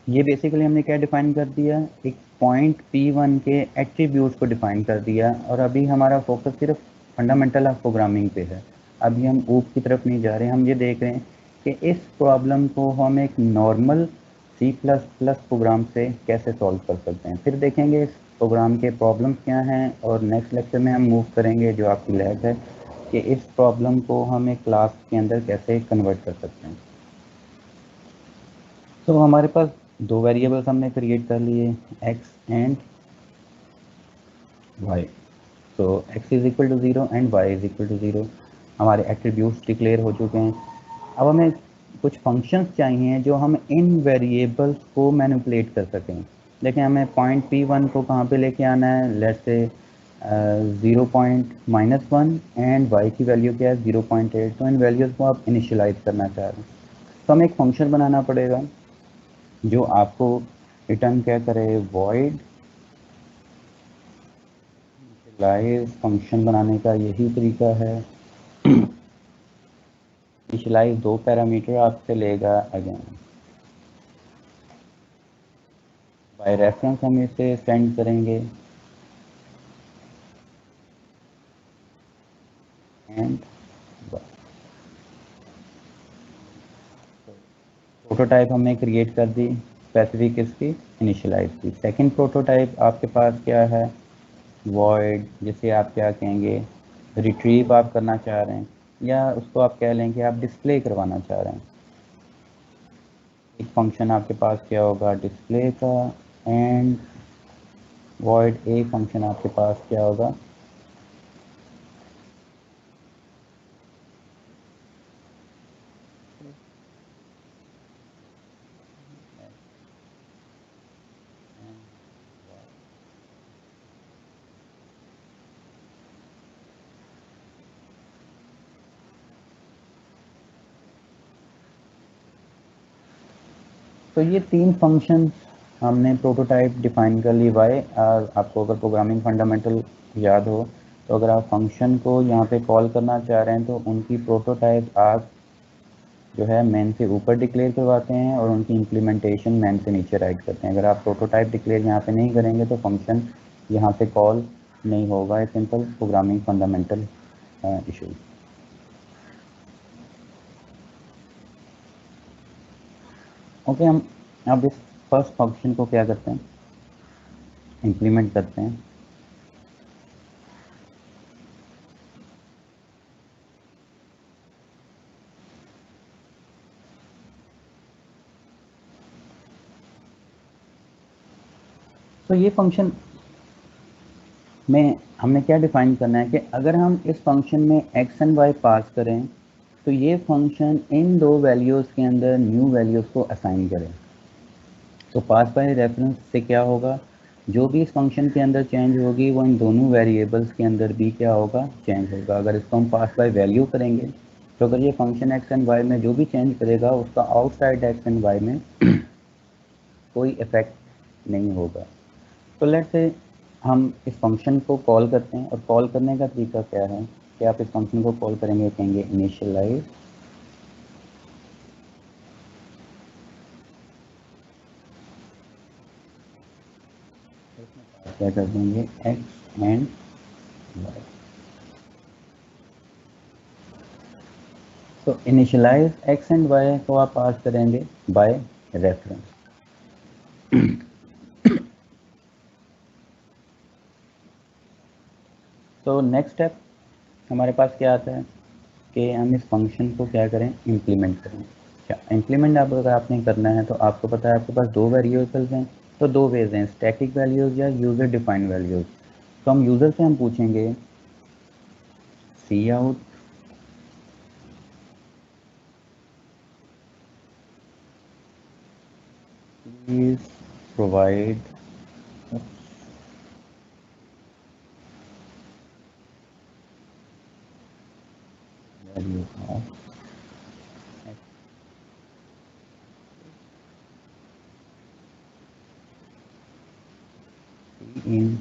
ये बेसिकली हमने क्या डिफाइन कर दिया, एक पॉइंट P1 के एट्रीब्यूट्स को डिफाइन कर दिया, और अभी हमारा फोकस सिर्फ फंडामेंटल ऑफ प्रोग्रामिंग पे है। अभी हम ऊप की तरफ नहीं जा रहे, हम ये देख रहे हैं कि इस प्रॉब्लम को हम एक नॉर्मल C++ प्रोग्राम से कैसे सॉल्व कर सकते हैं। फिर देखेंगे इस प्रोग्राम के प्रॉब्लम्स क्या हैं, और नेक्स्ट लेक्चर में हम मूव करेंगे जो आपकी लैब है कि इस प्रॉब्लम को हम एक क्लास के अंदर कैसे कन्वर्ट कर सकते हैं। तो हमारे पास 2 वेरिएबल्स हमने क्रिएट कर लिए, x एंड y। तो x is equal to 0 and y is equal to 0, हमारे एट्रीब्यूट्स डिक्लेयर हो चुके हैं। अब हमें कुछ फंक्शंस चाहिए जो हम इन वेरिएबल्स को मैनिपुलेट कर सकें। लेकिन हमें पॉइंट P1 को कहाँ पे लेके आना है, लेट्स से 0.-1 एंड y की वैल्यू क्या है 0.8। तो इन वैल्यूज़ को आप इनिशियलाइज करना चाह रहे हैं, तो हमें एक फंक्शन बनाना पड़ेगा जो आपको रिटर्न क्या करे, वॉइड इनिशियलाइज। फंक्शन बनाने का यही तरीका है, इनिशियलाइज 2 पैरामीटर आपसे लेगा, अगेन बाय रेफरेंस हम इसे सेंड करेंगे एंड प्रोटोटाइप हमने क्रिएट कर दी स्पेसिफिक इसकी इनिशियलाइज की। सेकंड प्रोटोटाइप आपके पास क्या है, वॉइड, जिसे आप क्या कहेंगे रिट्रीव आप करना चाह रहे हैं, या उसको आप कह लें कि आप डिस्प्ले करवाना चाह रहे हैं। एक फंक्शन आपके पास क्या होगा डिस्प्ले का, एंड वॉइड एक फंक्शन आपके पास क्या होगा तो ये 3 फंक्शन हमने प्रोटोटाइप डिफाइन कर ली। वाई, आपको अगर प्रोग्रामिंग फंडामेंटल याद हो तो अगर आप फंक्शन को यहाँ पे कॉल करना चाह रहे हैं तो उनकी प्रोटोटाइप आप जो है मेन से ऊपर डिक्लेयर करवाते हैं और उनकी इम्प्लीमेंटेशन मेन से नीचे राइट करते हैं। अगर आप प्रोटोटाइप डिक्लेयर यहाँ पे नहीं करेंगे तो फंक्शन यहाँ पे कॉल नहीं होगा। Simple programming fundamental issue. Okay, हम अब इस फर्स्ट फंक्शन को क्या करते हैं, इम्प्लीमेंट करते हैं। तो ये फंक्शन में हमने क्या डिफाइन करना है कि अगर हम इस फंक्शन में x एंड y पास करें तो ये फंक्शन इन दो वैल्यूज़ के अंदर न्यू वैल्यूज़ को असाइन करें। तो पास बाय रेफरेंस से क्या होगा, जो भी इस फंक्शन के अंदर चेंज होगी वो इन दोनों वेरिएबल्स के अंदर भी क्या होगा, चेंज होगा। अगर इसको हम पास बाय वैल्यू करेंगे तो अगर ये फंक्शन x एंड y में जो भी चेंज करेगा उसका आउटसाइड x एंड y में कोई इफेक्ट नहीं होगा। तो लेट्स से हम इस फंक्शन को कॉल करते हैं, और कॉल करने का तरीका क्या है कि आप इस फंक्शन को कॉल करेंगे, कहेंगे इनिशियलाइज क्या कर देंगे x एंड y। तो इनिशियलाइज x एंड y को आप पास करेंगे बाय रेफरेंस। तो नेक्स्ट स्टेप हमारे पास क्या आता है कि हम इस फंक्शन को क्या करें, इम्प्लीमेंट करें। क्या इम्प्लीमेंट आप अगर आपने करना है तो आपको पता है आपके पास दो वेरिएबल्स हैं, तो दो वेज हैं, स्टैटिक वैल्यूज़ या यूज़र डिफाइंड वैल्यूज़। तो हम यूज़र से हम पूछेंगे cout please provide value of in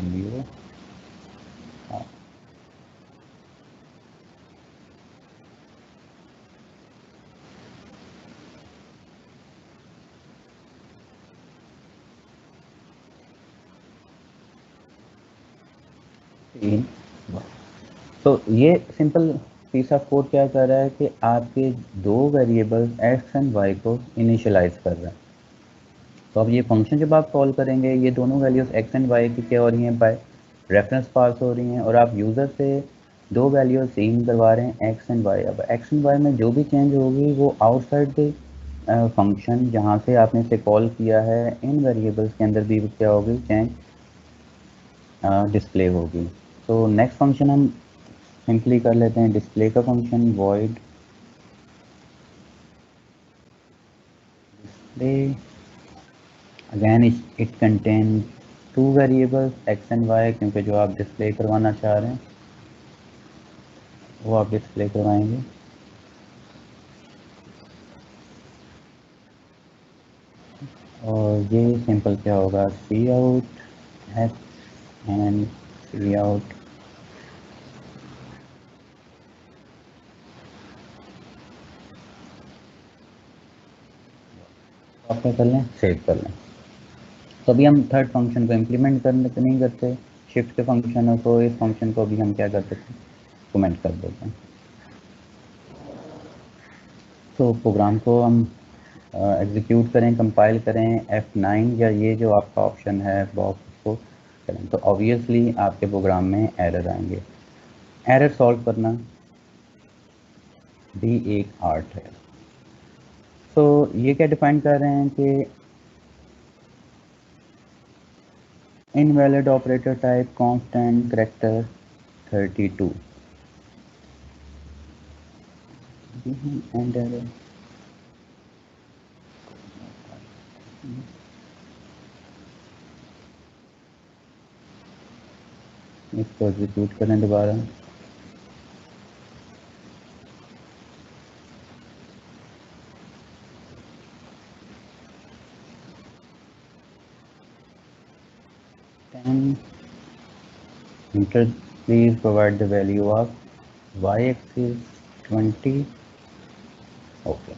value in. तो ये सिंपल पीस ऑफ कोड क्या कर रहा है कि आपके दो वेरिएबल्स x एंड y को इनिशियलाइज कर रहा है। तो अब ये फंक्शन जब आप कॉल करेंगे ये दोनों वैल्यूज x एंड y की क्या हो रही हैं, बाय रेफरेंस पास हो रही हैं, और आप यूज़र से दो वैल्यूज सेम करवा रहे हैं x एंड y। अब x एंड y में जो भी चेंज होगी वो आउटसाइड के फंक्शन जहाँ से आपने इसे कॉल किया है इन वेरिएबल्स के अंदर भी क्या होगी, चेंज डिस्प्ले होगी। तो नेक्स्ट फंक्शन हम सिंपली कर लेते हैं, डिस्प्ले का function void display. Again it contain two variables x and y, क्योंकि जो आप डिस्प्ले करवाना चाह रहे हैं वो आप डिस्प्ले करवाएंगे। और ये सिंपल क्या होगा, cout x and cout. आप क्या कर लें, सेव कर लें। तो अभी हम थर्ड फंक्शन को इम्प्लीमेंट करने तो नहीं करते, शिफ्ट के फंक्शनों को, इस फंक्शन को भी हम क्या कर सकते हैं, कमेंट कर देते हैं। तो प्रोग्राम को हम एग्जीक्यूट करें, कंपाइल करें, F9 या ये जो आपका ऑप्शन है बॉक्स को करें, तो ऑब्वियसली आपके प्रोग्राम में एरर आएंगे। एरर सॉल्व करना भी एक आर्ट है। तो ये क्या डिफाइन कर रहे हैं कि invalid operator type constant character 32 and error. इसको एग्जीक्यूट करें दोबारा। Enter please provide the value of y-axis 20। Okay,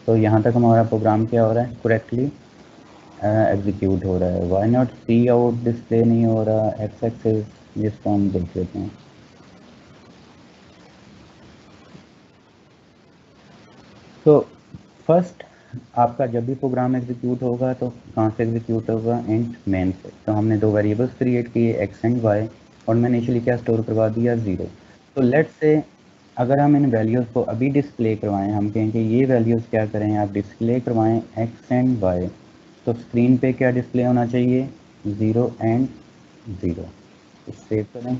तो यहाँ तक हमारा प्रोग्राम क्या हो रहा है, करेक्टली एग्जीक्यूट हो रहा है। Why not C out display नहीं हो रहा, एक्स एक्सिस, जिसको हम देख लेते हैं। तो फर्स्ट आपका जब भी प्रोग्राम एग्जीक्यूट होगा तो कहाँ से एग्जीक्यूट होगा, इंट मेन से। तो हमने दो वेरिएबल्स क्रिएट किए एक्स एंड वाई, और मैंने इनिशियली क्या स्टोर करवा दिया 0। तो लेट्स से अगर हम इन वैल्यूज़ को अभी डिस्प्ले करवाएं, हम कहेंगे ये वैल्यूज़ क्या करें, आप डिस्प्ले करवाएं एक्स एंड वाई, तो स्क्रीन पे क्या डिस्प्ले होना चाहिए, 0 एंड 0। सेव करें,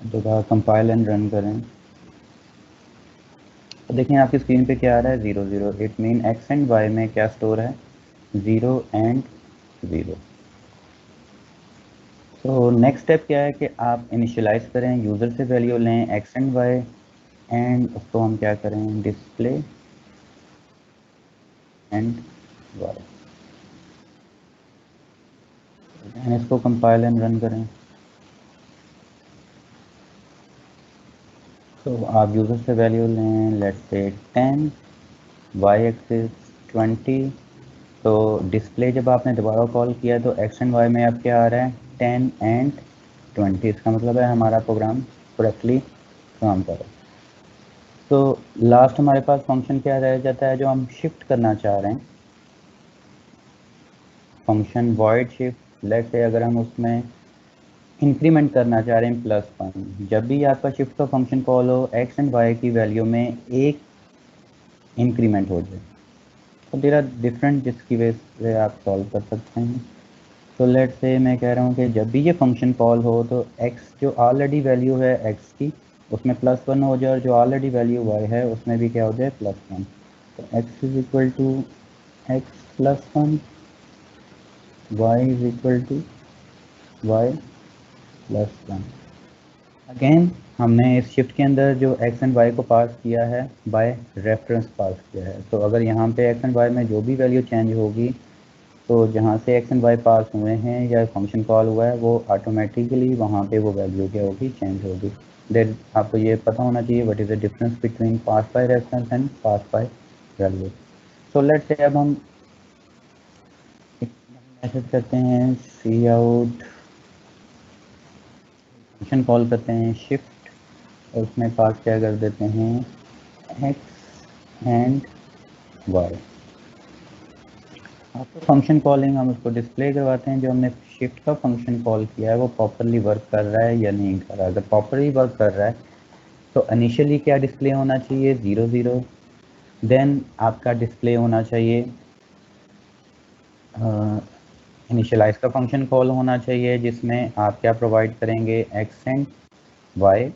दोबारा कंपाइल एंड रन करें, तो देखें आपकी स्क्रीन पे क्या आ रहा है, 0 0। It mean X and Y में क्या स्टोर है, 0 एंड 0। तो नेक्स्ट स्टेप क्या है कि आप इनिशियलाइज करें, यूज़र से वैल्यू लें एक्स एंड वाई, एंड उसको हम क्या करें, डिस्प्ले एंड वाई। इसको कंपाइल एंड रन करें, तो आप यूज़र से वैल्यू लें, लेट्स से 10, वाई एक्सिस 20। तो डिस्प्ले जब आपने दोबारा कॉल किया तो एक्स एंड वाई में अब क्या आ रहा है, 10 एंड 20। इसका मतलब है हमारा प्रोग्राम करेक्टली काम कर रहा है। तो लास्ट हमारे पास फंक्शन क्या रह जाता है जो हम शिफ्ट करना चाह रहे हैं, function void shift. Let's say अगर हम उसमें इंक्रीमेंट करना चाह रहे हैं +1, जब भी आपका शिफ्ट का फंक्शन कॉल हो एक्स एंड वाई की वैल्यू में एक इंक्रीमेंट हो जाए, तो देर आर डिफरेंट जिसकी वजह से आप सॉल्व कर सकते हैं। तो लेट से मैं कह रहा हूँ कि जब भी ये फंक्शन कॉल हो तो x जो ऑलरेडी वैल्यू है x की उसमें +1 हो जाए, और जो ऑलरेडी वैल्यू y है उसमें भी क्या हो जाए, +1। तो x is equal to x +1, y is equal to y +1। Again हमने इस शिफ्ट के अंदर जो x एंड y को पास किया है बाय रेफरेंस पास किया है। तो अगर यहाँ पे x एंड y में जो भी वैल्यू चेंज होगी, तो जहाँ से एक्स एंड वाई पास हुए हैं या फंक्शन कॉल हुआ है वो ऑटोमेटिकली वहाँ पे वो वैल्यू क्या होगी, चेंज होगी। देन आपको ये पता होना चाहिए what is the difference between pass by reference and pass by value. So let's से अब हम एक मैसेज करते हैं सी आउट, फंक्शन कॉल करते हैं शिफ्ट, और उसमें पास क्या कर देते हैं, X and Y. After function calling हम उसको डिस्प्ले करवाते हैं जो हमने शिफ्ट का फंक्शन कॉल किया है वो प्रॉपरली वर्क कर रहा है या नहीं कर रहा है। अगर प्रॉपरली वर्क कर रहा है तो इनिशियली क्या डिस्प्ले होना चाहिए, 0 0। देन आपका डिस्प्ले होना चाहिए, इनिशियलाइज का फंक्शन कॉल होना चाहिए जिसमें आप क्या प्रोवाइड करेंगे, एक्स एंड वाई।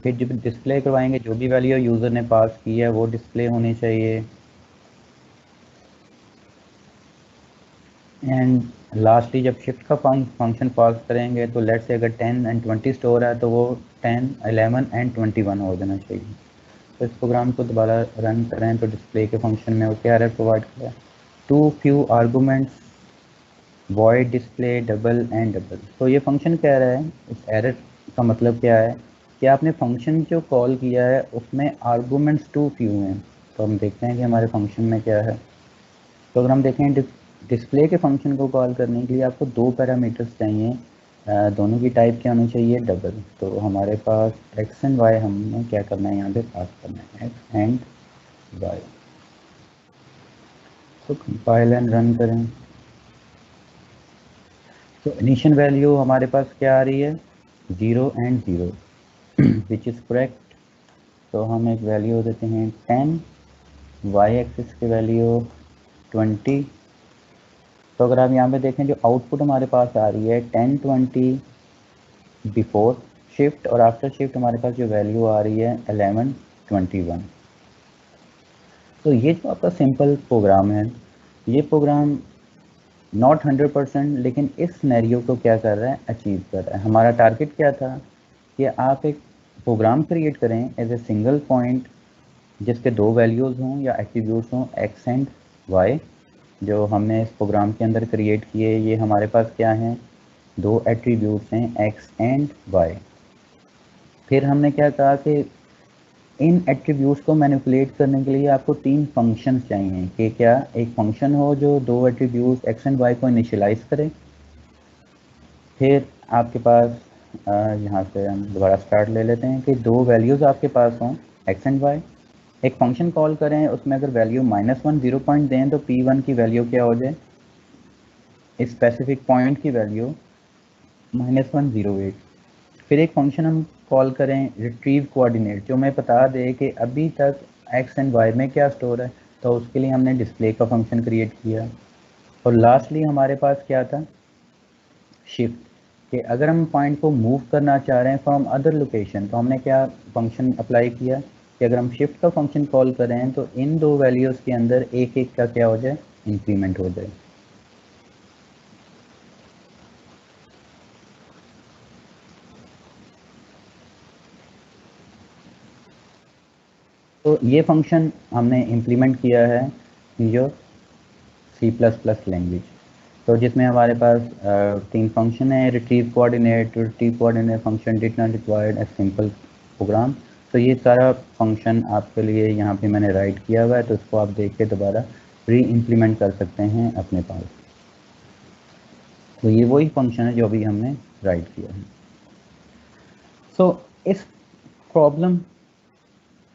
फिर जब डिस्प्ले करवाएंगे जो भी वैल्यू यूज़र ने पास की है वो डिस्प्ले होनी चाहिए। एंड लास्टली जब शिफ्ट का फंक्शन पास करेंगे तो लेट से अगर 10 एंड 20 स्टोर है तो वो 10, 11 एंड 21 हो जाना चाहिए। तो इस प्रोग्राम को दोबारा रन करें तो डिस्प्ले के फंक्शन में वो क्या एरर प्रोवाइड करें, too few arguments void display double and double. तो ये फंक्शन कह रहा है, इस एरर का मतलब क्या है कि आपने फंक्शन जो कॉल किया है उसमें आर्गूमेंट्स टू फ्यू हैं। तो हम देखते हैं कि हमारे फंक्शन में क्या है। तो अगर हम देखें डिस्प्ले के फंक्शन को कॉल करने के लिए आपको दो पैरामीटर्स चाहिए, दोनों की टाइप क्या होनी चाहिए, डबल। तो हमारे पास एक्स एंड वाई हमने क्या करना है यहाँ पे पास करना है, एक्स एंड वाई। तो कंपाइल एंड रन करें, तो इनिशियल वैल्यू हमारे पास क्या आ रही है, 0 एंड 0 विच इज़ करेक्ट। तो हम एक वैल्यू देते हैं 10, वाई एक्सिस की वैल्यू 20। तो अगर आप यहाँ पे देखें जो आउटपुट हमारे पास आ रही है 10 20 बिफोर शिफ्ट, और आफ्टर शिफ्ट हमारे पास जो वैल्यू आ रही है 11 21। तो ये जो आपका सिंपल प्रोग्राम है, ये प्रोग्राम नॉट 100% लेकिन इस सिनेरियो को क्या कर रहा है, अचीव कर रहा है। हमारा टारगेट क्या था कि आप एक प्रोग्राम क्रिएट करें एज ए सिंगल पॉइंट जिसके दो वैल्यूज़ हों या एट्रीब्यूट्स हों, एक्स एंड वाई। जो हमने इस प्रोग्राम के अंदर क्रिएट किए ये हमारे पास क्या हैं, दो एट्रीब्यूट्स हैं एक्स एंड वाई। फिर हमने क्या कहा कि इन एट्रीब्यूट्स को मैनिपुलेट करने के लिए आपको तीन फंक्शंस चाहिए कि क्या एक फंक्शन हो जो दो एट्रीब्यूट्स एक्स एंड वाई को इनिशियलाइज करे। फिर आपके पास यहाँ से हम दोबारा स्टार्ट ले लेते हैं कि दो वैल्यूज़ आपके पास हों एक्स एंड वाई, एक फंक्शन कॉल करें, उसमें अगर वैल्यू -1 0 पॉइंट दें तो P1 की वैल्यू क्या हो जाए, इस स्पेसिफिक पॉइंट की वैल्यू -108। फिर एक फंक्शन हम कॉल करें रिट्रीव कोऑर्डिनेट, जो हमें बता दे कि अभी तक एक्स एंड वाई में क्या स्टोर है, तो उसके लिए हमने डिस्प्ले का फंक्शन क्रिएट किया। और लास्टली हमारे पास क्या था, शिफ्ट, कि अगर हम पॉइंट को मूव करना चाह रहे हैं फ्रॉम अदर लोकेशन, तो हमने क्या फंक्शन अप्लाई किया कि अगर हम शिफ्ट का फंक्शन कॉल करें तो इन दो वैल्यूज़ के अंदर एक एक का क्या हो जाए, इंक्रीमेंट हो जाए। तो ये फंक्शन हमने इम्प्लीमेंट किया है जो C++ लैंग्वेज, तो जिसमें हमारे पास 3 फंक्शन है, retrieve coordinate function did not required a simple program. तो ये सारा फंक्शन आपके लिए यहाँ पे मैंने राइट किया हुआ है, तो इसको आप देख के दोबारा री इम्प्लीमेंट कर सकते हैं अपने पास। तो ये वही फंक्शन है जो अभी हमने राइट किया है। सो इस प्रॉब्लम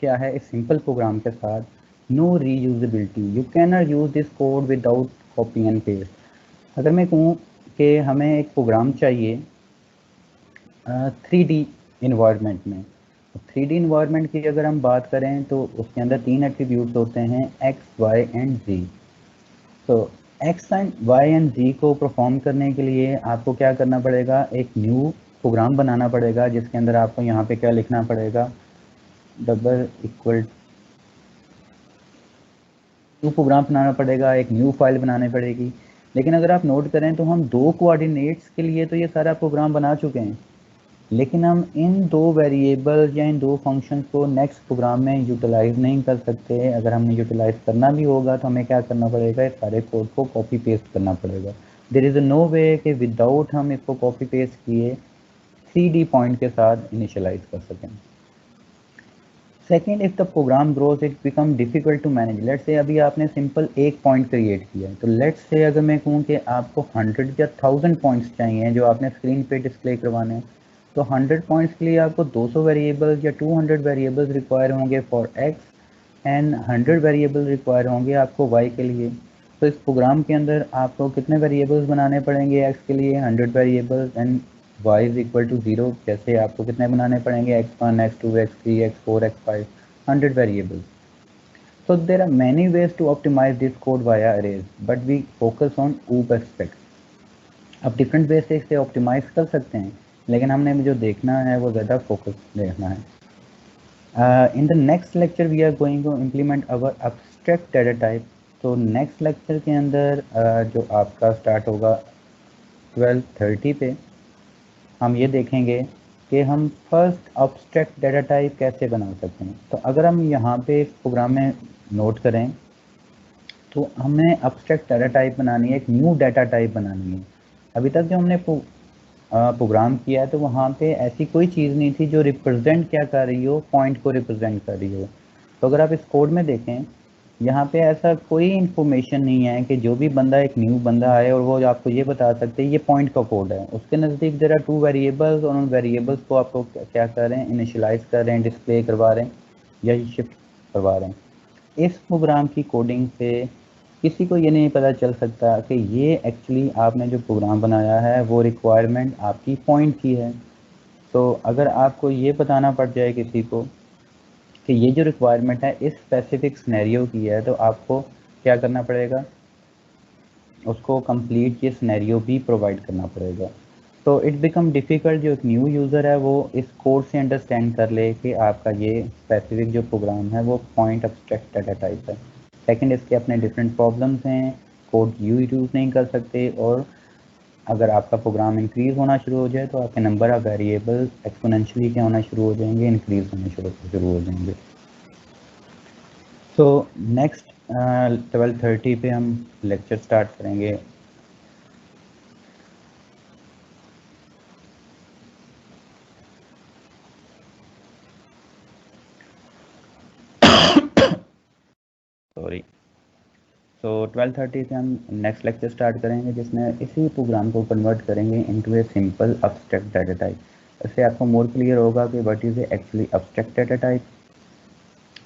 क्या है, इस सिंपल प्रोग्राम के साथ, no reusability, you can not use this code without copy and paste. अगर मैं कहूँ कि हमें एक प्रोग्राम चाहिए 3D इन्वायरमेंट में, 3D इन्वायरमेंट की अगर हम बात करें तो उसके अंदर 3 एट्रीब्यूट्स होते हैं, एक्स, वाई एंड जी। तो एक्स एंड वाई एंड जी को परफॉर्म करने के लिए आपको क्या करना पड़ेगा, एक न्यू प्रोग्राम बनाना पड़ेगा, जिसके अंदर आपको यहाँ पे क्या लिखना पड़ेगा, डबल इक्वल न्यू प्रोग्राम बनाना पड़ेगा, एक न्यू फाइल बनानी पड़ेगी। लेकिन अगर आप नोट करें तो हम 2 कोऑर्डिनेट्स के लिए तो ये सारा प्रोग्राम बना चुके हैं, लेकिन हम इन 2 वेरिएबल्स या इन 2 फंक्शंस को नेक्स्ट प्रोग्राम में यूटिलाइज नहीं कर सकते। अगर हमने यूटिलाइज करना भी होगा तो हमें क्या करना पड़ेगा, इस सारे कोड को कॉपी पेस्ट करना पड़ेगा। देयर इज़ नो वे कि विदाउट हम इसको कॉपी पेस्ट किए 3D पॉइंट के साथ इनिशियलाइज कर सकें। Second, if the program grows it become difficult to manage. Let's say अभी आपने सिंपल एक पॉइंट क्रिएट किया है, तो लेट्स से अगर मैं कहूँ कि आपको 100 या 1000 पॉइंट्स चाहिए जो आपने स्क्रीन पे डिस्प्ले करवाने हैं, तो 100 पॉइंट्स के लिए आपको 200 वेरिएबल्स या 200 वेरिएबल्स रिक्वायर होंगे for x and 100 variable require होंगे आपको वाई के लिए। तो इस प्रोग्राम के अंदर आपको कितने वेरिएबल्स बनाने पड़ेंगे, एक्स के लिए 100 variables and y is equal to 0, जैसे आपको कितने बनाने पड़ेंगे, x1, x2, x3, x4, x5, 100 variables. So there are many ways to optimize this code via arrays, but we focus on OOP aspects. अब डिफरेंट वे से इसे ऑप्टिमाइज कर सकते हैं, लेकिन हमने जो देखना है वो ज़्यादा फोकस देखना है। In the next lecture we are going to implement our abstract data type. तो नेक्स्ट लेक्चर के अंदर जो आपका स्टार्ट होगा 12:30 पे, हम ये देखेंगे कि हम फर्स्ट एब्स्ट्रैक्ट डाटा टाइप कैसे बना सकते हैं। तो अगर हम यहाँ पे प्रोग्राम में नोट करें तो हमें एब्स्ट्रैक्ट डाटा टाइप बनानी है, एक न्यू डाटा टाइप बनानी है। अभी तक जो हमने प्रोग्राम किया है तो वहाँ पे ऐसी कोई चीज़ नहीं थी जो रिप्रेजेंट क्या कर रही हो, पॉइंट को रिप्रेजेंट कर रही हो। तो अगर आप इस कोड में देखें, यहाँ पे ऐसा कोई इन्फॉर्मेशन नहीं है कि जो भी बंदा, एक न्यू बंदा आए और वो आपको ये बता सकते हैं ये पॉइंट का कोड है। उसके नज़दीक देयर आर 2 वेरिएबल्स और उन वेरिएबल्स को आपको क्या कर रहे हैं, इनिशियलाइज कर रहे हैं, डिस्प्ले करवा रहे हैं या शिफ्ट करवा रहे हैं। इस प्रोग्राम की कोडिंग से किसी को ये नहीं पता चल सकता कि ये एक्चुअली आपने जो प्रोग्राम बनाया है वो रिक्वायरमेंट आपकी पॉइंट की है। तो अगर आपको ये बताना पड़ जाए किसी को कि ये जो रिक्वायरमेंट है इस स्पेसिफिक सिनेरियो की है, तो आपको क्या करना पड़ेगा, उसको कंप्लीट ये सिनेरियो भी प्रोवाइड करना पड़ेगा। तो इट बिकम डिफ़िकल्ट, जो एक न्यू यूज़र है वो इस कोड से अंडरस्टैंड कर ले कि आपका ये स्पेसिफिक जो प्रोग्राम है वो पॉइंट एब्स्ट्रैक्ट डाटा टाइप है। सेकंड, इसके अपने डिफरेंट प्रॉब्लम्स हैं, कोड यूज़ नहीं कर सकते, और अगर आपका प्रोग्राम इंक्रीज़ होना शुरू हो जाए तो आपके नंबर ऑफ वेरिएबल एक्सपोनेंशियली क्या होना शुरू हो जाएंगे, इंक्रीज़ होने शुरू हो जाएंगे। तो नेक्स्ट 12:30 पे हम लेक्चर स्टार्ट करेंगे। सॉरी। तो 12:30 से हम नेक्स्ट लेक्चर स्टार्ट करेंगे जिसमें इसी प्रोग्राम को कन्वर्ट करेंगे into a simple abstract data type. इससे आपको मोर क्लियर होगा कि what is actually abstract data type,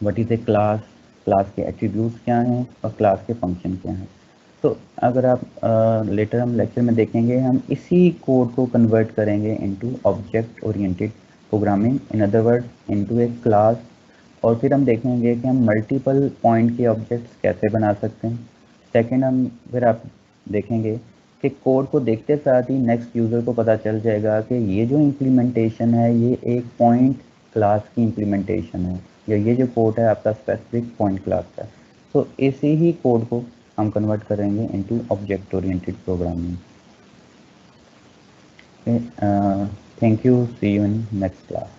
what is A class, class के एट्रीब्यूट्स क्या हैं और क्लास के फंक्शन क्या हैं। तो अगर आप लेटर हम लेक्चर में देखेंगे, हम इसी कोड को कन्वर्ट करेंगे into object oriented programming, in other word into A class. और फिर हम देखेंगे कि हम मल्टीपल पॉइंट के ऑब्जेक्ट्स कैसे बना सकते हैं। सेकंड हम फिर आप देखेंगे कि कोड को देखते साथ ही नेक्स्ट यूज़र को पता चल जाएगा कि ये जो इम्प्लीमेंटेशन है ये एक पॉइंट क्लास की इम्प्लीमेंटेशन है, या ये जो कोड है आपका स्पेसिफिक पॉइंट क्लास का। तो इसी ही कोड को हम कन्वर्ट करेंगे into object oriented programming. Thank you, see you in next class.